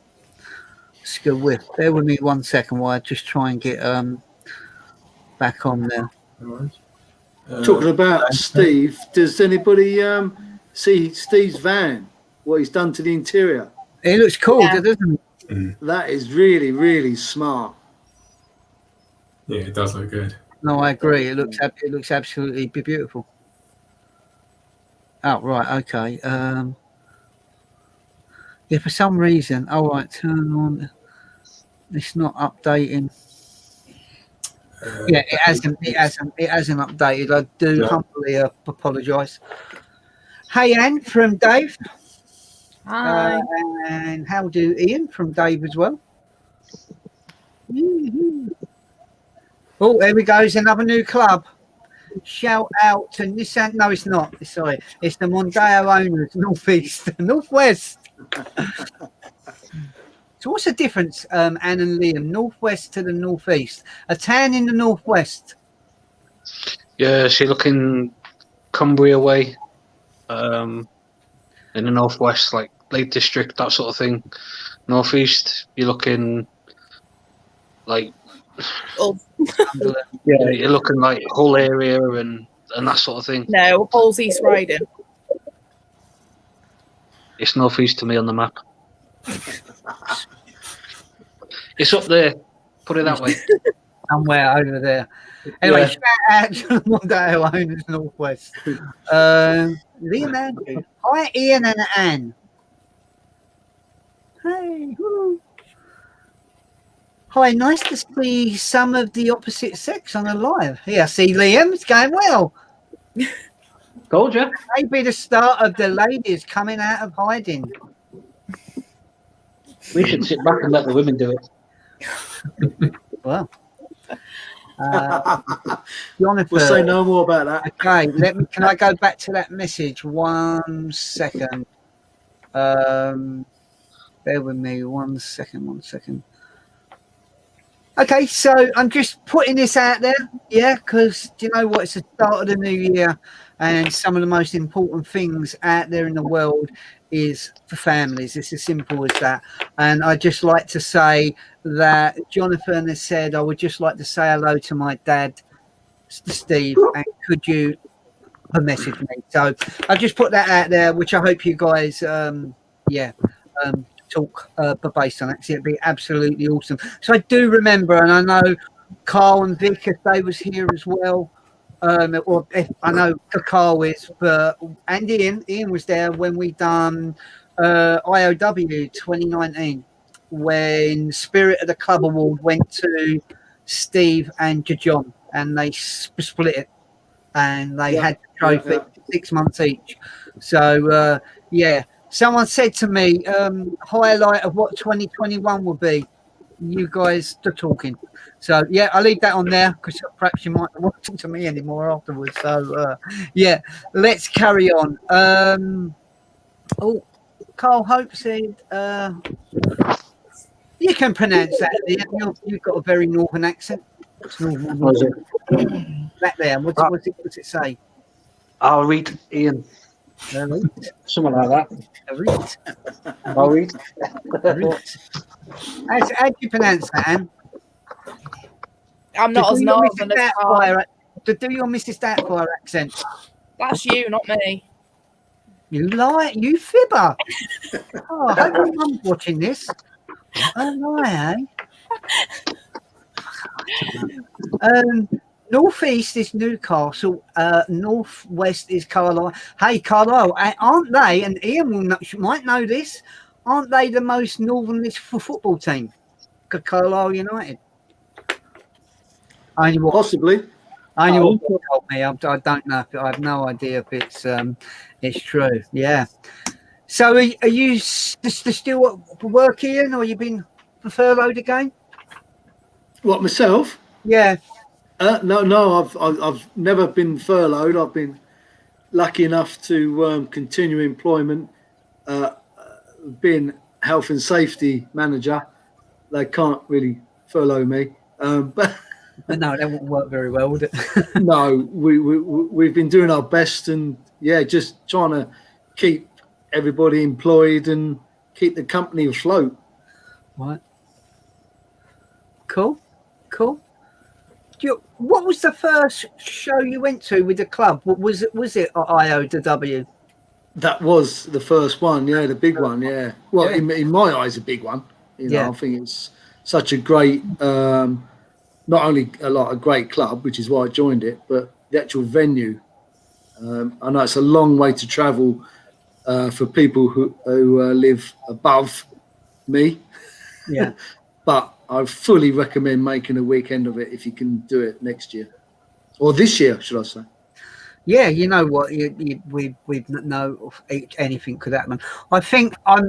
[SPEAKER 2] Skill with. Bear with me 1 second while I just try and get back on there.
[SPEAKER 1] No worries.
[SPEAKER 6] Talking about Steve, does anybody see Steve's van? What he's done to the interior?
[SPEAKER 2] It looks cool,
[SPEAKER 5] Yeah.
[SPEAKER 2] doesn't it?
[SPEAKER 6] That is really, really smart.
[SPEAKER 1] Yeah, it does look good.
[SPEAKER 2] No, I agree. It looks absolutely beautiful. Oh right, okay. Yeah, for some reason. All right, turn on. It's not updating. Yeah, it hasn't updated. I do
[SPEAKER 1] Yeah.
[SPEAKER 2] humbly apologise. Hey, Anne from Dave.
[SPEAKER 5] Hi.
[SPEAKER 2] And how do Ian from Dave as well? Oh, there we go. It's another new club. Shout out to Nissan. No, it's not. Sorry, it's the Mondeo owners, Northeast, Northwest. So what's the difference, Anne and Liam? Northwest to the Northeast. A town in the Northwest.
[SPEAKER 3] Yeah, so you're looking Cumbria way, in the northwest, like Lake District, that sort of thing. Northeast, you're looking like yeah, you're looking like Hull area and that sort of thing.
[SPEAKER 5] No, Hull's East Riding.
[SPEAKER 3] It's northeast to me on the map. It's up there. Put it that way.
[SPEAKER 2] Somewhere over there. Anyway,
[SPEAKER 3] Yeah.
[SPEAKER 2] shout out to the Mondeo owners, Northwest. Liam and hi, Ian and Anne. Hey, woo. Hi, nice to see some of the opposite sex on a live. Yeah, see, Liam, it's going well.
[SPEAKER 3] Told you.
[SPEAKER 2] Maybe the start of the ladies coming out of hiding.
[SPEAKER 3] We should sit back and let the women do it.
[SPEAKER 2] Well, Jonathan.
[SPEAKER 6] We'll say no more about that.
[SPEAKER 2] Okay, can I go back to that message 1 second? Bear with me 1 second. Okay, so I'm just putting this out there, yeah, because do you know what? It's the start of the new year, and some of the most important things out there in the world is for families. It's as simple as that. And I'd just like to say that Jonathan has said, I would just like to say hello to my dad, Steve, and could you message me? So I'll just put that out there, which I hope you guys, talk based on it. It'd be absolutely awesome. So I do remember, and I know Carl and Vic, if they was here as well, or if I know Carl is, but and Ian was there when we done IOW 2019, when Spirit of the Club Award went to Steve and John, and they split it, and they had the trophy 6 months each. So someone said to me, highlight of what 2021 will be. You guys are talking. So, I'll leave that on there because perhaps you might not want to talk to me anymore afterwards. So, let's carry on. Carl Hope said, you can pronounce that. You've got a very northern accent.
[SPEAKER 3] What is it?
[SPEAKER 2] That there. What's it say?
[SPEAKER 3] I'll read, Ian. Something like that. I'll read.
[SPEAKER 2] How do you pronounce that, Anne?
[SPEAKER 5] I'm not as northern as Carl.
[SPEAKER 2] Do your Mrs. Doubtfire accent.
[SPEAKER 5] That's you, not me.
[SPEAKER 2] You lie, you fibber. I hope your mum's watching this. Oh, lie, eh? Northeast is Newcastle. Northwest is Carlisle. Hey, Carlisle, aren't they? And Ian might know this. Aren't they the most northernest football team? Carlisle United.
[SPEAKER 6] Possibly.
[SPEAKER 2] Only what you told me. I don't know. I have no idea if it's true. Yeah. So are you still at work, Ian, or you been furloughed again?
[SPEAKER 6] What, myself?
[SPEAKER 2] Yeah.
[SPEAKER 6] No. I've never been furloughed. I've been lucky enough to continue employment, being health and safety manager. They can't really furlough me, but
[SPEAKER 2] No, that wouldn't work very well, would it?
[SPEAKER 6] no, we've been doing our best, and yeah, just trying to keep everybody employed and keep the company afloat.
[SPEAKER 2] Right. Cool. What was the first show you went to with the club? Was it at IOW?
[SPEAKER 6] That was the first one, yeah, the big one, yeah. Well,
[SPEAKER 2] Yeah.
[SPEAKER 6] in my eyes, a big one.
[SPEAKER 2] Yeah.
[SPEAKER 6] I think it's such a great, not only a great club, which is why I joined it, but the actual venue. I know it's a long way to travel for people who live above me,
[SPEAKER 2] Yeah.
[SPEAKER 6] but I fully recommend making a weekend of it if you can do it next year, or this year, should I say?
[SPEAKER 2] Yeah, you know what? We know anything could happen. I think I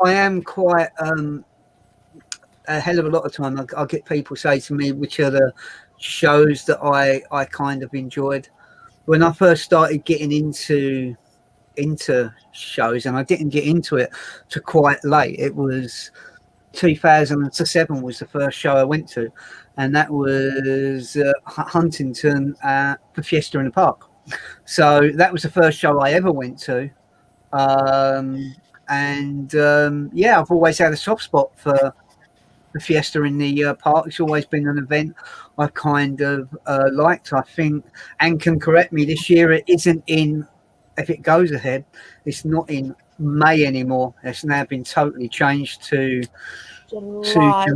[SPEAKER 2] am quite a hell of a lot of time. I get people say to me which are the shows that I kind of enjoyed when I first started getting into shows, and I didn't get into it to quite late. It was 2007 was the first show I went to, and that was Huntington at the Fiesta in the Park. So that was the first show I ever went to, yeah, I've always had a soft spot for the Fiesta in the Park. It's always been an event I kind of liked. I think, and can correct me, this year it isn't in. If it goes ahead, it's not in May anymore. It's now been totally changed to July.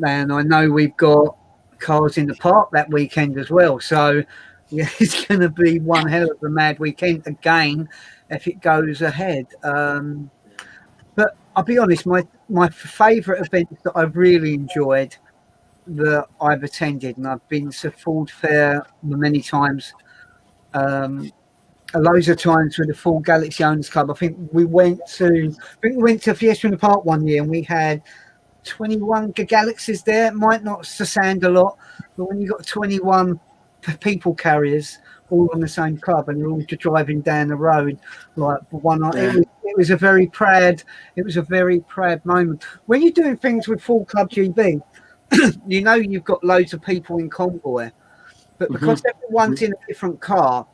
[SPEAKER 2] And I know we've got Cars in the Park that weekend as well. So yeah, it's going to be one hell of a mad weekend again if it goes ahead. But I'll be honest, my favourite events that I've really enjoyed that I've attended, and I've been to Ford Fair many times, loads of times with the Full Galaxy Owners Club. I think we went to Fiesta in the Park one year, and we had 21 Galaxies there. It might not sound a lot, but when you've got 21 people carriers all on the same club and they're all just driving down the road like one night, it was a very proud moment. When you're doing things with Full Club GB, you know you've got loads of people in convoy, but because everyone's in a different car,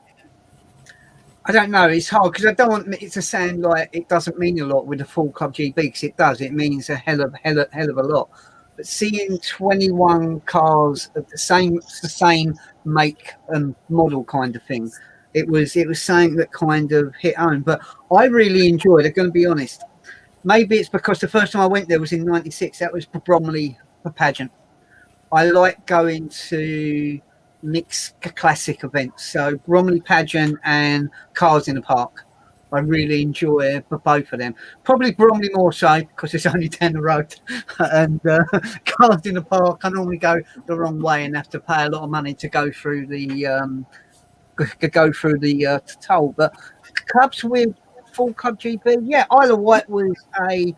[SPEAKER 2] I don't know. It's hard because I don't want it to sound like it doesn't mean a lot with the Full Club GB, because it does. It means a hell of a lot. But seeing 21 cars of the same make and model kind of thing, it was something that kind of hit home. But I really enjoyed it. I'm going to be honest. Maybe it's because the first time I went there was in '96. That was Bromley pageant. I like going to mixed classic events, so Bromley pageant and Cars in the Park. I really enjoy both of them. Probably Bromley more so because it's only down the road, and Cars in the Park I normally go the wrong way and have to pay a lot of money to go through the toll. But clubs with Full Club GB, yeah, Isle of Wight was a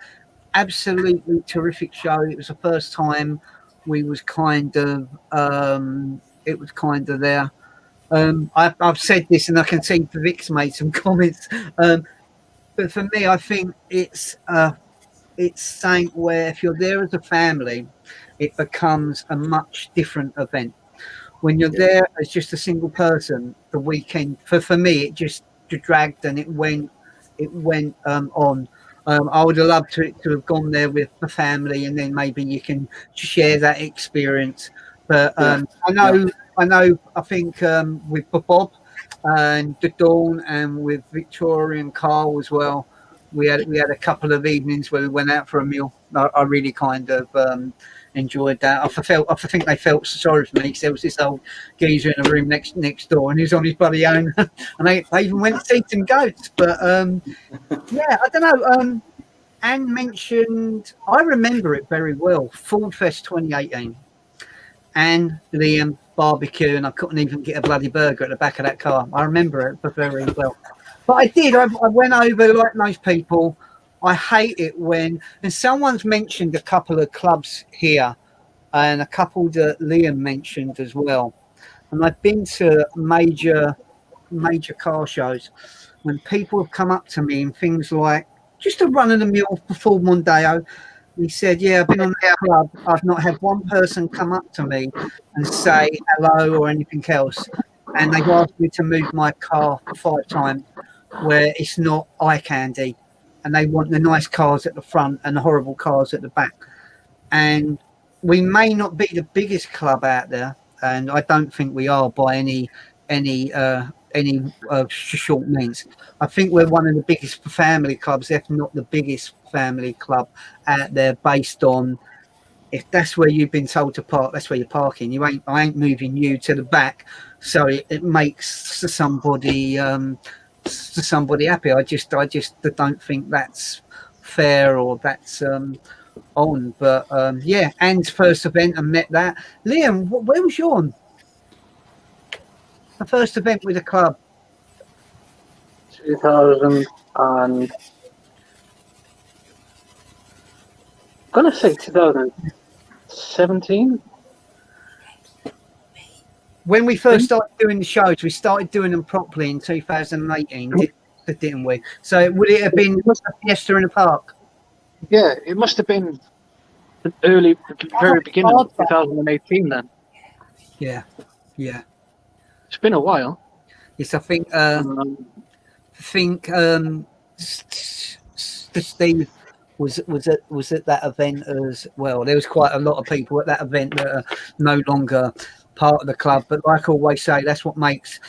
[SPEAKER 2] absolutely terrific show. It was the first time we was kind of there. I've said this, and I can see Vic's made some comments. But for me, I think it's saying where if you're there as a family, it becomes a much different event. When you're there as just a single person, the weekend for me it just dragged and it went on. I would have loved to have gone there with the family, and then maybe you can share that experience. But I think with Bob and the Dawn and with Victoria and Carl as well, we had a couple of evenings where we went out for a meal. I really kind of enjoyed that. I think they felt sorry for me because there was this old geezer in a room next door, and he was on his bloody own, and they even went to see some goats. But yeah, I don't know. Anne mentioned, I remember it very well, Ford Fest 2018, and Liam barbecue, and I couldn't even get a bloody burger at the back of that car. I remember it very well. But I did. I went over like most people. I hate it when, and someone's mentioned a couple of clubs here and a couple that Liam mentioned as well. And I've been to major car shows when people have come up to me and things like just a run-of-the-mill Ford Mondeo. He said, "Yeah, I've been on that club. I've not had one person come up to me and say hello or anything else. And they've asked me to move my car 5 times where it's not eye candy. And they want the nice cars at the front and the horrible cars at the back. And we may not be the biggest club out there, and I don't think we are by any short means. I think we're one of the biggest family clubs, if not the biggest family club out there, based on if that's where you've been told to park, that's where you're parking. I ain't moving you to the back, so it makes somebody happy. I just don't think that's fair or that's on. But yeah, Anne's first event, I met that. Liam, where was you on? The first event with the club?
[SPEAKER 3] 2000 and... I'm going to say 2017.
[SPEAKER 2] When we first started doing the shows, we started doing them properly in 2018, didn't we? So would it have been Fiesta in the Park?
[SPEAKER 3] Yeah, it must have been the very beginning of 2018 then.
[SPEAKER 2] Yeah.
[SPEAKER 3] It's been a while.
[SPEAKER 2] Yes, I think Steve was at that event as well. There was quite a lot of people at that event that are no longer part of the club. But like I always say, that's what makes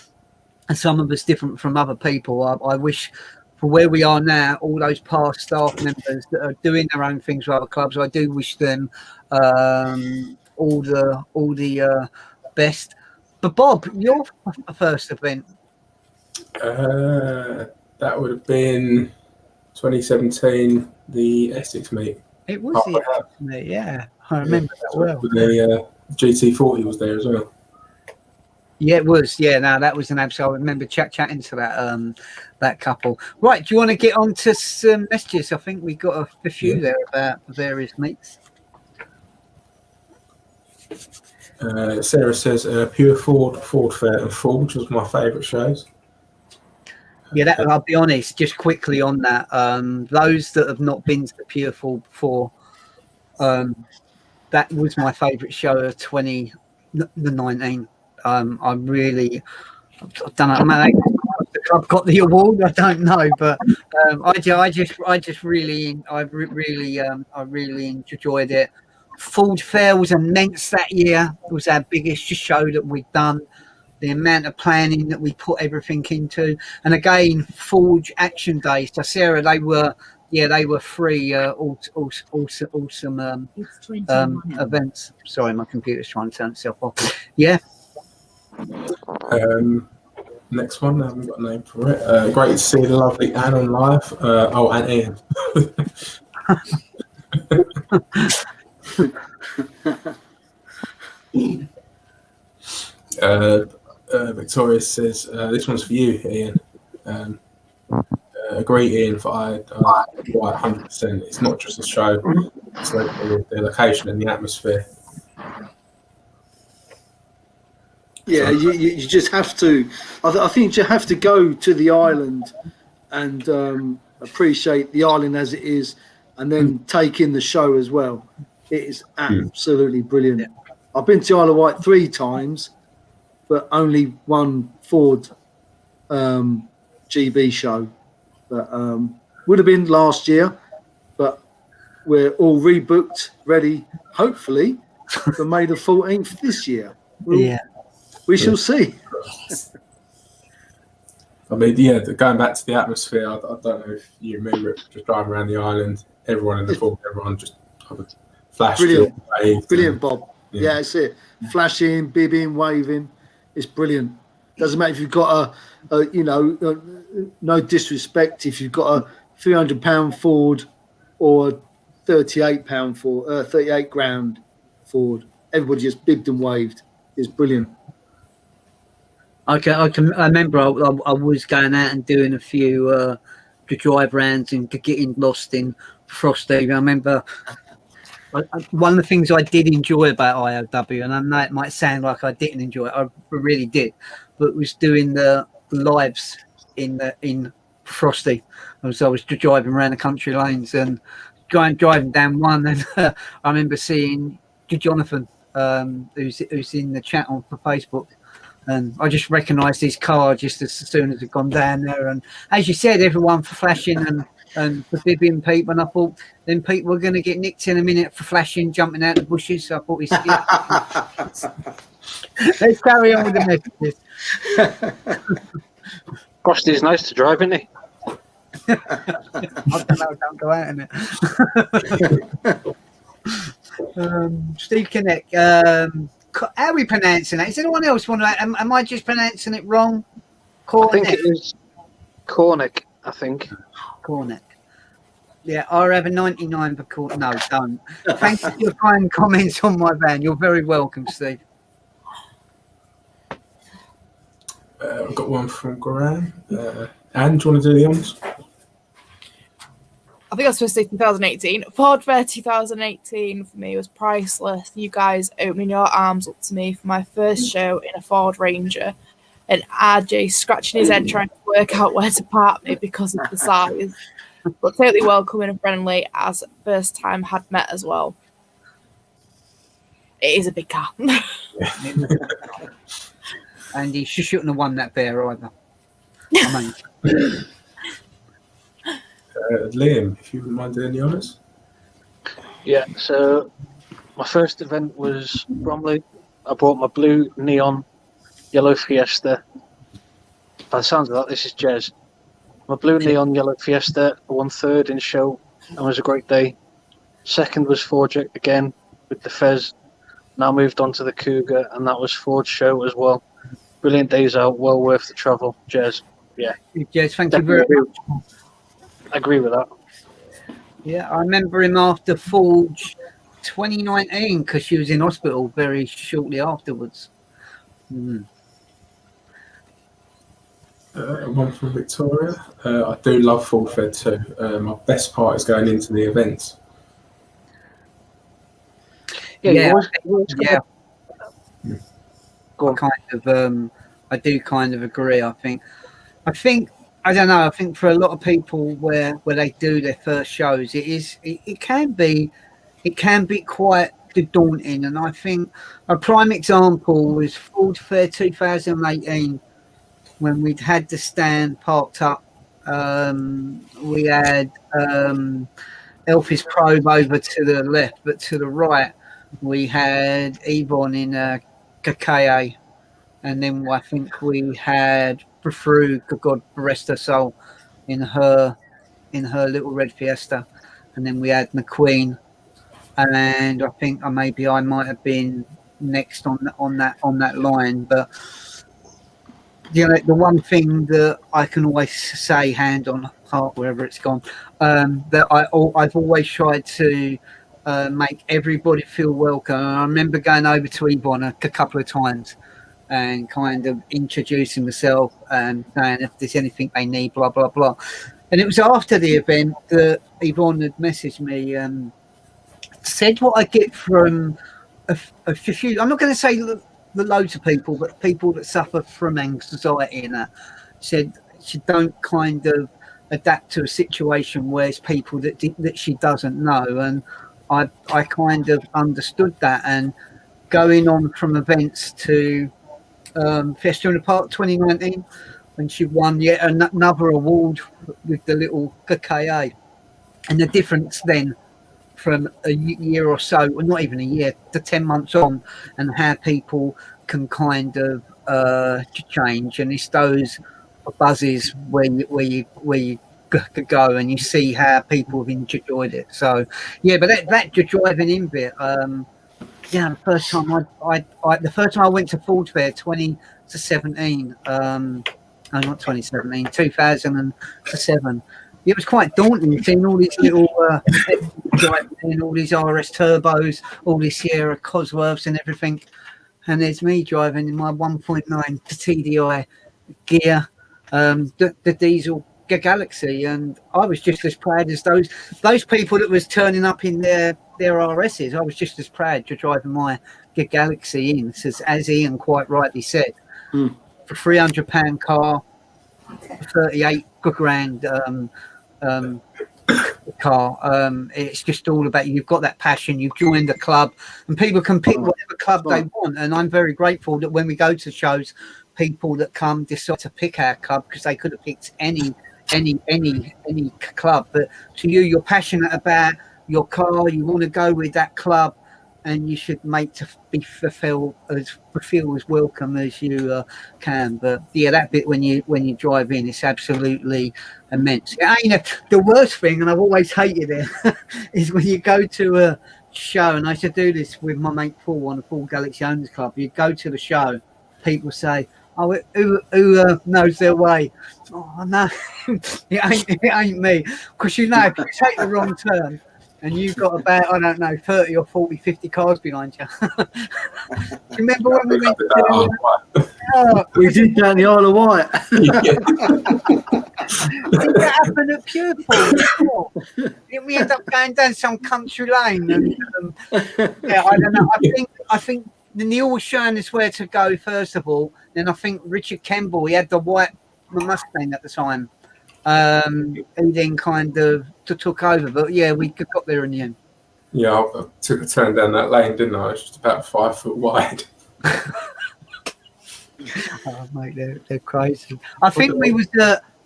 [SPEAKER 2] some of us different from other people. I wish for where we are now, all those past staff members that are doing their own things with other clubs, I do wish them all the best. But Bob, your first event?
[SPEAKER 1] That would have been 2017, the Essex meet.
[SPEAKER 2] It was the Essex meet, yeah. I remember that well.
[SPEAKER 1] The GT40 was there as well.
[SPEAKER 2] Yeah, it was. Yeah, no, that was an absolute. I remember chatting to that couple. Right, do you want to get on to some messages? I think we got a few there about various meets.
[SPEAKER 1] Sarah says Pure Ford Fair and Ford, which was my favourite shows.
[SPEAKER 2] Yeah, I'll be honest, just quickly on that. Those that have not been to the Pure Ford before, that was my favourite show of 2019. I don't know. The club got the award. I don't know, but I really enjoyed it. Ford Fair was immense that year. It was our biggest show that we've done. The amount of planning that we put everything into, and again, Forge Action Days. So Sarah, they were free, awesome events. Sorry, my computer's trying to turn itself off. Yeah.
[SPEAKER 1] Next one, I haven't got a name for it. Great to see the lovely Anne on live. And Ian. Victoria says, this one's for you, Ian. Agree, Ian, for I 100%. It's not just a show, it's like the location and the atmosphere.
[SPEAKER 6] Yeah, you just have to. I think you have to go to the island and appreciate the island as it is, and then take in the show as well. It is absolutely brilliant. I've been to Isle of Wight 3 times, but only one Ford GB show. But would have been last year, but we're all rebooked, ready, hopefully, for May the 14th this year. We shall see.
[SPEAKER 1] I mean, going back to the atmosphere, I don't know if you remember it, just driving around the island, everyone in the Ford, everyone just flashed.
[SPEAKER 6] Brilliant, Bob. Yeah, that's it. Flashing, bibbing, waving. It's brilliant. Doesn't matter if you've got no disrespect, if you've got a £300 Ford or a £38 Ford, 38 grand Ford. Everybody just bibbed and waved. It's brilliant.
[SPEAKER 2] I remember I was going out and doing a few drive rounds and getting lost in Frosty. I remember One of the things I did enjoy about IOW, and I know it might sound like I didn't enjoy it, I really did, but was doing the lives in Frosty. I was driving around the country lanes and driving down one, and I remember seeing Jonathan, who's in the chat on for Facebook, and I just recognised his car just as soon as it gone down there. And as you said, everyone for flashing and for bibbing people, and I thought then people were going to get nicked in a minute for flashing, jumping out the bushes. So I thought let's carry on with the messages.
[SPEAKER 3] Frosty's nice to drive, isn't he?
[SPEAKER 2] I don't know, don't go out in it. Steve Kinnick, how are we pronouncing that? Is anyone else want to? Am I just pronouncing it wrong?
[SPEAKER 3] I think it is Cornick. I think.
[SPEAKER 2] Cornick. Yeah, I have a 99 for Cornick. No, don't. Thank you for your kind comments on my van. You're very welcome, Steve.
[SPEAKER 1] I've got one from Graham. Anne, do you want to do the honors?
[SPEAKER 5] I think I was supposed to say 2018. Ford Fair 2018 for me was priceless. You guys opening your arms up to me for my first show in a Ford Ranger, and RJ scratching his head trying to work out where to park me because of the size. But totally welcoming and friendly, as first time had met as well. It is a big car.
[SPEAKER 2] And he shouldn't have won that bear either. I mean,
[SPEAKER 1] Liam, if you wouldn't mind doing the honours.
[SPEAKER 3] Yeah, so my first event was Bromley. I brought my blue neon yellow Fiesta. By the sounds of that, this is Jez. My blue neon yellow Fiesta. I won third in show, and it was a great day. Second was Forge again with the Fez. Now moved on to the Cougar, and that was Forge show as well. Brilliant days out, well worth the travel, Jez. Yeah.
[SPEAKER 2] Jez, thank you very much.
[SPEAKER 3] I agree with that.
[SPEAKER 2] Yeah, I remember him after Forge 2019 because she was in hospital very shortly afterwards.
[SPEAKER 1] One from Victoria. I do love Ford Fair too. My best part is going into the events.
[SPEAKER 2] Yeah.
[SPEAKER 3] Go on.
[SPEAKER 2] I do kind of agree. I think I don't know. I think for a lot of people where they do their first shows, it can be quite daunting. And I think a prime example was Ford Fair 2018 when we'd had the stand parked up. We had Elfie's Probe over to the left, but to the right we had Yvonne in a Kakeye, and then I think we had Fru, God rest her soul, in her little red Fiesta, and then we had McQueen, and I think maybe I might have been next on that line. But you know, the one thing that I can always say, hand on heart, wherever it's gone, that I've always tried to make everybody feel welcome. And I remember going over to Yvonne a couple of times and kind of introducing myself and saying if there's anything they need, blah, blah, blah. And it was after the event that Yvonne had messaged me and said what I get from a few, I'm not going to say the loads of people, but people that suffer from anxiety and that, said she don't kind of adapt to a situation where it's people that she doesn't know. And I kind of understood that, and going on from events to Fiesta in the Park 2019 when she won yet another award with the little KKA, and the difference then from a year or so, well, not even a year, to 10 months on, and how people can kind of change. And it's those buzzes where you go and you see how people have enjoyed it. So yeah, but that driving in bit, the first time I went to Ford Fair 2017, no, not 2017, 2007. It was quite daunting seeing all these little driving, all these RS turbos, all these Sierra Cosworths and everything, and there's me driving in my 1.9 TDI gear, the diesel Galaxy, and I was just as proud as those people that was turning up in their their RSs. I was just as proud to drive my Galaxy in, as Ian quite rightly said,
[SPEAKER 6] Mm.
[SPEAKER 2] for £300 car, 38 grand car. It's just all about you've got that passion, you've joined the club, and people can pick whatever club they want. And I'm very grateful that when we go to shows, people that come decide to pick our club, because they could have picked any club. But to you, you're passionate about your car, you want to go with that club, and you should make to be feel as welcome as you can. But yeah, that bit when you drive in, it's absolutely immense. The worst thing, and I've always hated it, is when you go to a show, and I used to do this with my mate Paul on the Paul Galaxy Owners Club. You go to the show, people say, "Oh, who knows their way?" Oh no, it ain't me, because if you take the wrong turn, and you've got about, I don't know, 30 or 40, 50 cars behind you. Remember when we went to...
[SPEAKER 6] We did down the Isle of Wight.
[SPEAKER 2] Did that happen at Pureford? We ended up going down some country lane. And, yeah, I don't know. I think Neil was showing us where to go, first of all. Then I think Richard Kemble, he had the white Mustang at the time. He then kind of took over, but yeah, we got there in the end.
[SPEAKER 1] Yeah, I took a turn down that lane, didn't I? It's just about 5 foot wide.
[SPEAKER 2] Oh, mate, they're crazy. I think we was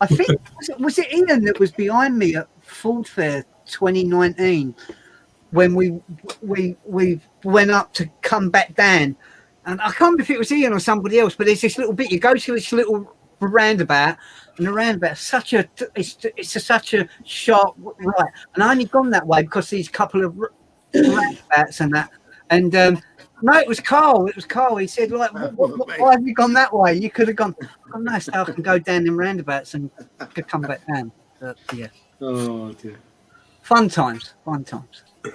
[SPEAKER 2] I think was it Ian that was behind me at Ford Fair 2019 when we went up to come back down, and I can't remember if it was Ian or somebody else, but there's this little bit you go to, this little roundabout, and the roundabout such a sharp right, and I only gone that way because these couple of roundabouts and that, and no, it was Carl. He said, like, why have you gone that way? You could have gone, oh no, so I can go down them roundabouts and could come back down. But yeah,
[SPEAKER 6] Oh dear.
[SPEAKER 2] fun times.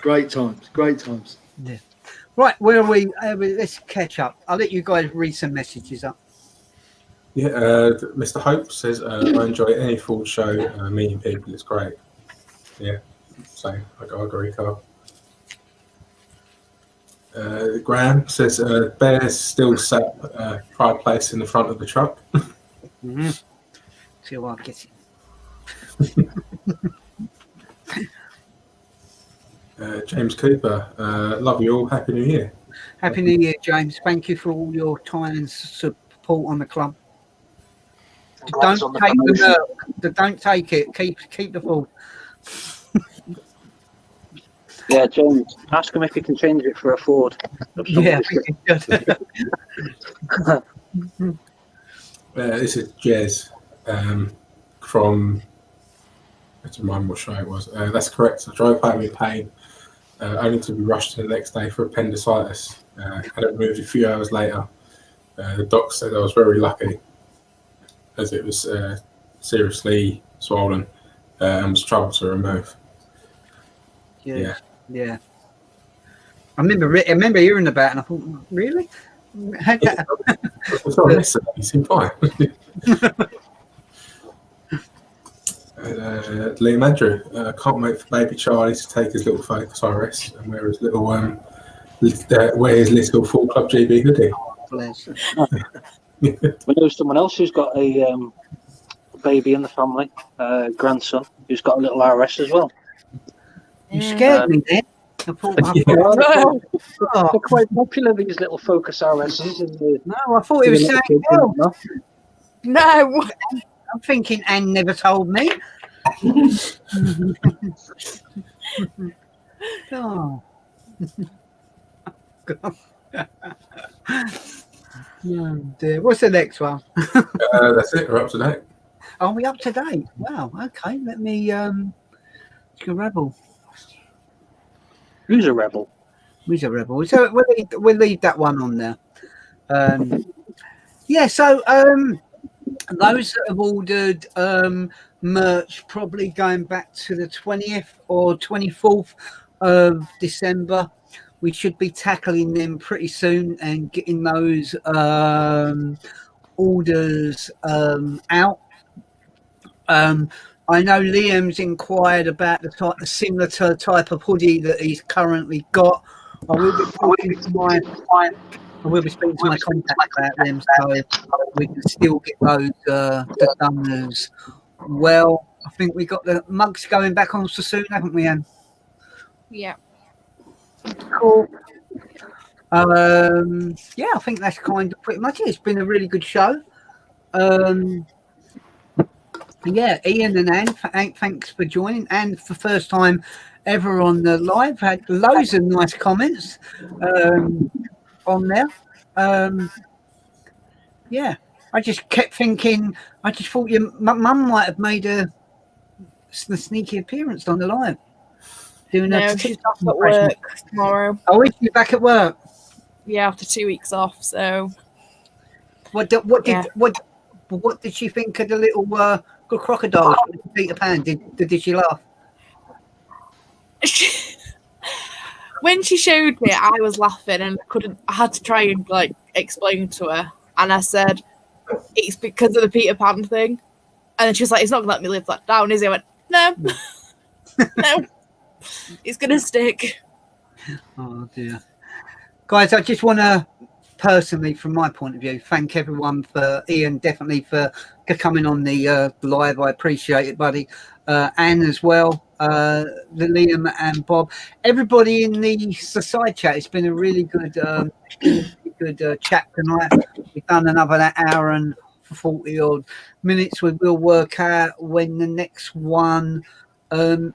[SPEAKER 6] Great times.
[SPEAKER 2] Yeah. Right, where are we? Let's catch up. I'll let you guys read some messages up.
[SPEAKER 1] Yeah, Mr. Hope says, I enjoy any Ford show, meeting people, it's great. Yeah, same. I agree, Carl. Graham says, Bears still sat pride place in the front of the truck.
[SPEAKER 2] Mm-hmm. See what I get you.
[SPEAKER 1] James Cooper, love you all. Happy New Year.
[SPEAKER 2] Happy New Year, James. Thank you for all your time and support on the club.
[SPEAKER 3] Congrats
[SPEAKER 2] Don't
[SPEAKER 3] on
[SPEAKER 2] take the
[SPEAKER 3] promotion.
[SPEAKER 2] milk. Don't take it. Keep the Ford.
[SPEAKER 3] Yeah, James, ask him if he can change it for a Ford.
[SPEAKER 2] Yeah,
[SPEAKER 1] This is Jez from, I have to remind what show it was. That's correct. I drove home in pain, only to be rushed the next day for appendicitis. Had it removed a few hours later. The doc said I was very lucky, as it was seriously swollen and was trouble to remove.
[SPEAKER 2] Yeah. I remember hearing about it, and I thought, really? How'd that happen?
[SPEAKER 1] I saw him yesterday. He seemed fine. Liam Andrew, can't wait for baby Charlie to take his little Focus RS and wear his little Full Club GB hoodie.
[SPEAKER 2] Bless.
[SPEAKER 3] We know someone else who's got a baby in the family, grandson, who's got a little RS as well.
[SPEAKER 2] You scared me then. I thought,
[SPEAKER 3] They're quite popular, these little Focus RSs.
[SPEAKER 2] no, I thought it was saying, oh,
[SPEAKER 5] No.
[SPEAKER 2] I'm thinking Anne never told me. Oh. Oh dear. What's the next one?
[SPEAKER 1] That's it. We're up to date.
[SPEAKER 2] Are we up to date? Wow. Okay. Let me Rebel.
[SPEAKER 3] Who's a rebel?
[SPEAKER 2] Who's a rebel? So we'll leave that one on there. Yeah. So those that have ordered merch, probably going back to the 20th or 24th of December, we should be tackling them pretty soon and getting those orders out. I know Liam's inquired about the similar to type of hoodie that he's currently got. I will be speaking to my contact about them, so we can still get those done as well. I think we got the mugs going back on so soon, haven't we, Anne?
[SPEAKER 5] Yeah.
[SPEAKER 2] Cool. Yeah, I think that's kind of pretty much it. It's been a really good show. Yeah, Ian and Anne, thanks for joining. And for the first time ever on the live, had loads of nice comments on there. Yeah, I just kept thinking, I just thought your mum might have made a sneaky appearance on the live. Doing
[SPEAKER 5] No, she's back at work tomorrow.
[SPEAKER 2] Oh, is she back at work?
[SPEAKER 5] Yeah, after 2 weeks off. So
[SPEAKER 2] What did she think of the little good crocodile, Peter Pan? Did she laugh?
[SPEAKER 5] When she showed me, I was laughing and I had to try and like explain to her. And I said, it's because of the Peter Pan thing. And then she was like, it's not gonna let me live that down, is it? I went, no. No. It's gonna stick.
[SPEAKER 2] Oh dear. Guys, I just want to personally, from my point of view, thank everyone for Ian, definitely for coming on the live. I appreciate it, buddy. Anne as well, Liam and Bob, everybody in the side chat. It's been a really good, chat tonight. We've done another hour and 40 odd minutes. We will work out when the next one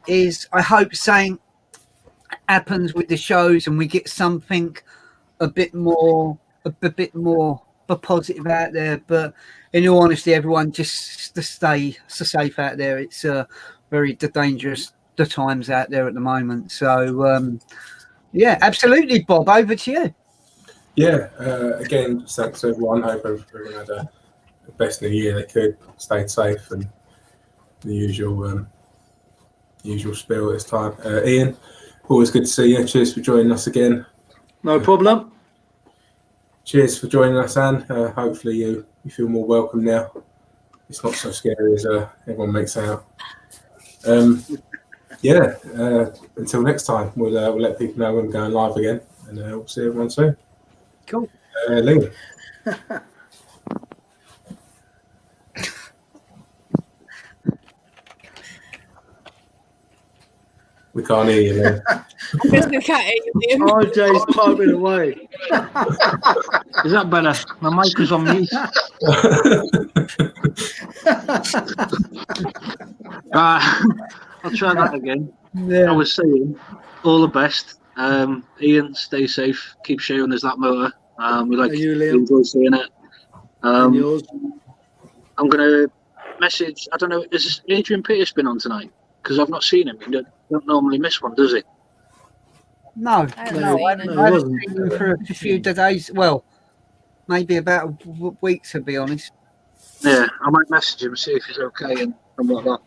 [SPEAKER 2] is. I hope something happens with the shows and we get something a bit more positive out there. But in all honesty, everyone just to stay safe out there. It's very dangerous the times out there at the moment. So yeah, absolutely, Bob. Over to you.
[SPEAKER 1] Yeah, again, thanks to everyone. Hope everyone had the best New Year they could, stayed safe, and the usual spiel this time. Ian, always good to see you. Cheers for joining us again.
[SPEAKER 6] No problem.
[SPEAKER 1] Cheers for joining us, Anne. Hopefully you feel more welcome now. It's not so scary as everyone makes out. Yeah, until next time, we'll let people know when we're going live again, and we'll see everyone soon.
[SPEAKER 2] Cool.
[SPEAKER 1] Liam. We can't hear you, Liam.
[SPEAKER 5] We can't hear you, Liam.
[SPEAKER 6] RJ's typing away.
[SPEAKER 3] Is that better? My mic was on mute. I'll try that again.
[SPEAKER 2] Yeah.
[SPEAKER 3] I was saying, all the best. Ian, stay safe. Keep showing us that motor. We like
[SPEAKER 6] And you,
[SPEAKER 3] we
[SPEAKER 6] Liam.
[SPEAKER 3] enjoy seeing it.
[SPEAKER 6] And yours.
[SPEAKER 3] I'm gonna message. I don't know. Has Adrian Pierce been on tonight? Because I've not seen him. He don't normally miss one, does he?
[SPEAKER 2] No,
[SPEAKER 5] I haven't
[SPEAKER 2] no,
[SPEAKER 5] seen
[SPEAKER 2] I
[SPEAKER 5] it.
[SPEAKER 2] haven't seen him for a few days. Well, maybe about a week, to be honest.
[SPEAKER 3] Yeah, I might message him, see if he's okay and whatnot.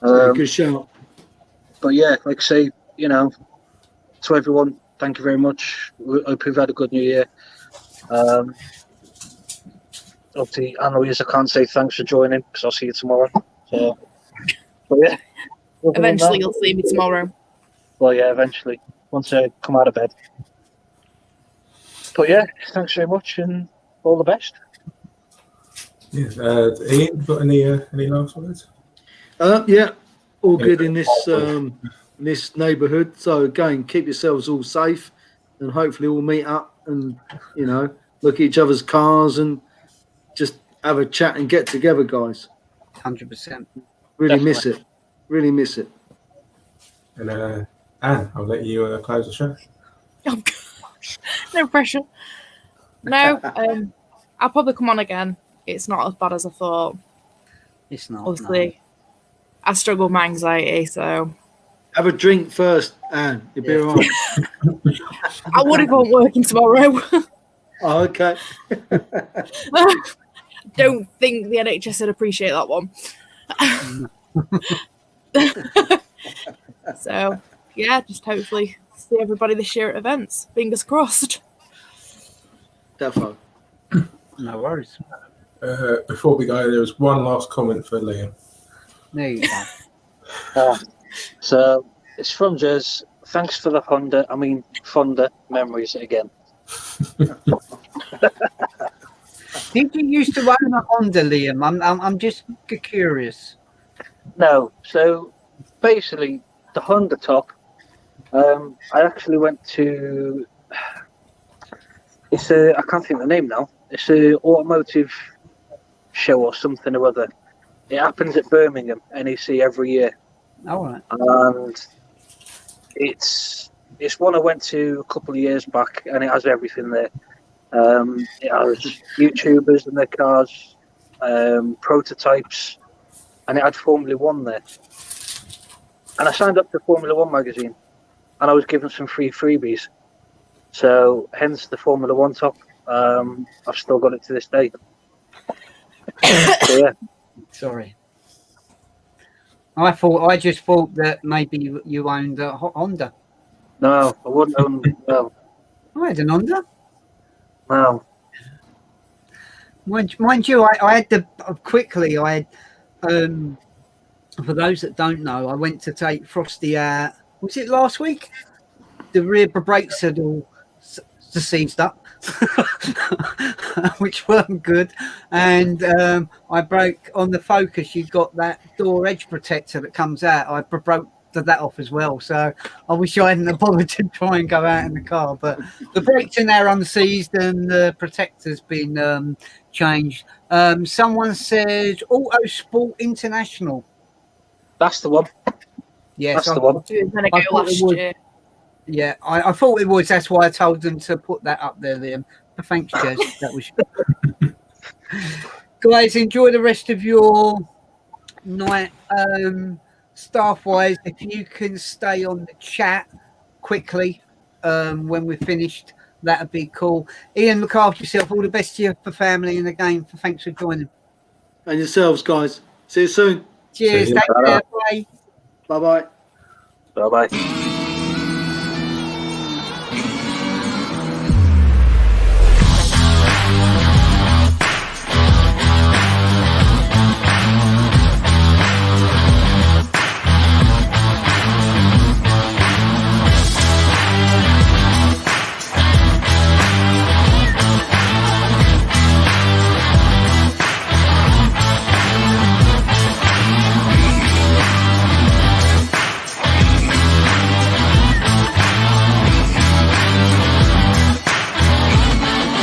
[SPEAKER 6] Good shout.
[SPEAKER 3] But yeah, like I say, to everyone, thank you very much. I hope you've had a good New Year. Obviously, Annalise, I can't say thanks for joining because I'll see you tomorrow. So, but yeah.
[SPEAKER 5] Eventually, you'll see me tomorrow.
[SPEAKER 3] Well, yeah, eventually, once I come out of bed. But yeah, thanks very much and all the best.
[SPEAKER 1] Yeah, Ian, got any last words?
[SPEAKER 6] Yeah, all good in this neighbourhood. So again, keep yourselves all safe, and hopefully we'll meet up and look at each other's cars and just have a chat and get together, guys.
[SPEAKER 2] 100%.
[SPEAKER 6] Really
[SPEAKER 3] Definitely.
[SPEAKER 6] miss it. Really miss it.
[SPEAKER 1] And Anne, I'll let you close the show.
[SPEAKER 5] Oh, gosh. No pressure. No, I'll probably come on again. It's not as bad as I thought.
[SPEAKER 2] It's not.
[SPEAKER 5] Obviously, I struggle with my anxiety, so
[SPEAKER 6] Have a drink first, Anne. You'll be all right.
[SPEAKER 5] I would if I wasn't working tomorrow.
[SPEAKER 6] Oh, okay.
[SPEAKER 5] Don't think the NHS would appreciate that one. So, yeah, just hopefully see everybody this year at events. Fingers crossed.
[SPEAKER 6] Defo.
[SPEAKER 2] No worries.
[SPEAKER 1] Before we go, there was one last comment for Liam.
[SPEAKER 2] There you go.
[SPEAKER 3] So it's from Jez. Thanks for the Fonda memories again.
[SPEAKER 2] Did you used to own a Honda, Liam? I'm just curious.
[SPEAKER 3] No, so basically the Honda Top. I actually went to. I can't think of the name now. It's a automotive show or something or other. It happens at Birmingham NEC every year.
[SPEAKER 2] All right.
[SPEAKER 3] And it's one I went to a couple of years back, and it has everything there. It has YouTubers and their cars, prototypes, and it had Formula One there. And I signed up to Formula One magazine, and I was given some free freebies. So hence the Formula One Top. I've still got it to this day. So, yeah.
[SPEAKER 2] Sorry. I just thought that maybe you owned a Honda.
[SPEAKER 3] No, I wouldn't own. No,
[SPEAKER 2] I had an Honda.
[SPEAKER 3] no.
[SPEAKER 2] Mind you, I had for those that don't know, I went to take Frosty out. Was it last week? The rear brakes had all seized up, which weren't good. And I broke on the Focus. You've got that door edge protector that comes out. I broke that off as well. So I wish I hadn't bothered to try and go out in the car. But the brakes are now unseized and the protector's been changed. Someone says Auto Sport International.
[SPEAKER 3] That's the one.
[SPEAKER 2] Yes,
[SPEAKER 3] That's the one.
[SPEAKER 5] It was going to
[SPEAKER 2] I
[SPEAKER 5] go
[SPEAKER 2] thought it
[SPEAKER 5] last
[SPEAKER 2] would.
[SPEAKER 5] year.
[SPEAKER 2] Yeah, I thought it was. That's why I told them to put that up there, Liam. But thanks, Jez. That was. Guys, enjoy the rest of your night. Staff-wise, if you can stay on the chat quickly when we're finished, that'd be cool. Ian, look after yourself. All the best to you for family and the game. Thanks for joining.
[SPEAKER 6] And yourselves, guys. See you soon.
[SPEAKER 2] Cheers.
[SPEAKER 1] See you.
[SPEAKER 2] Take care. Bye.
[SPEAKER 6] Bye bye.
[SPEAKER 3] Bye bye.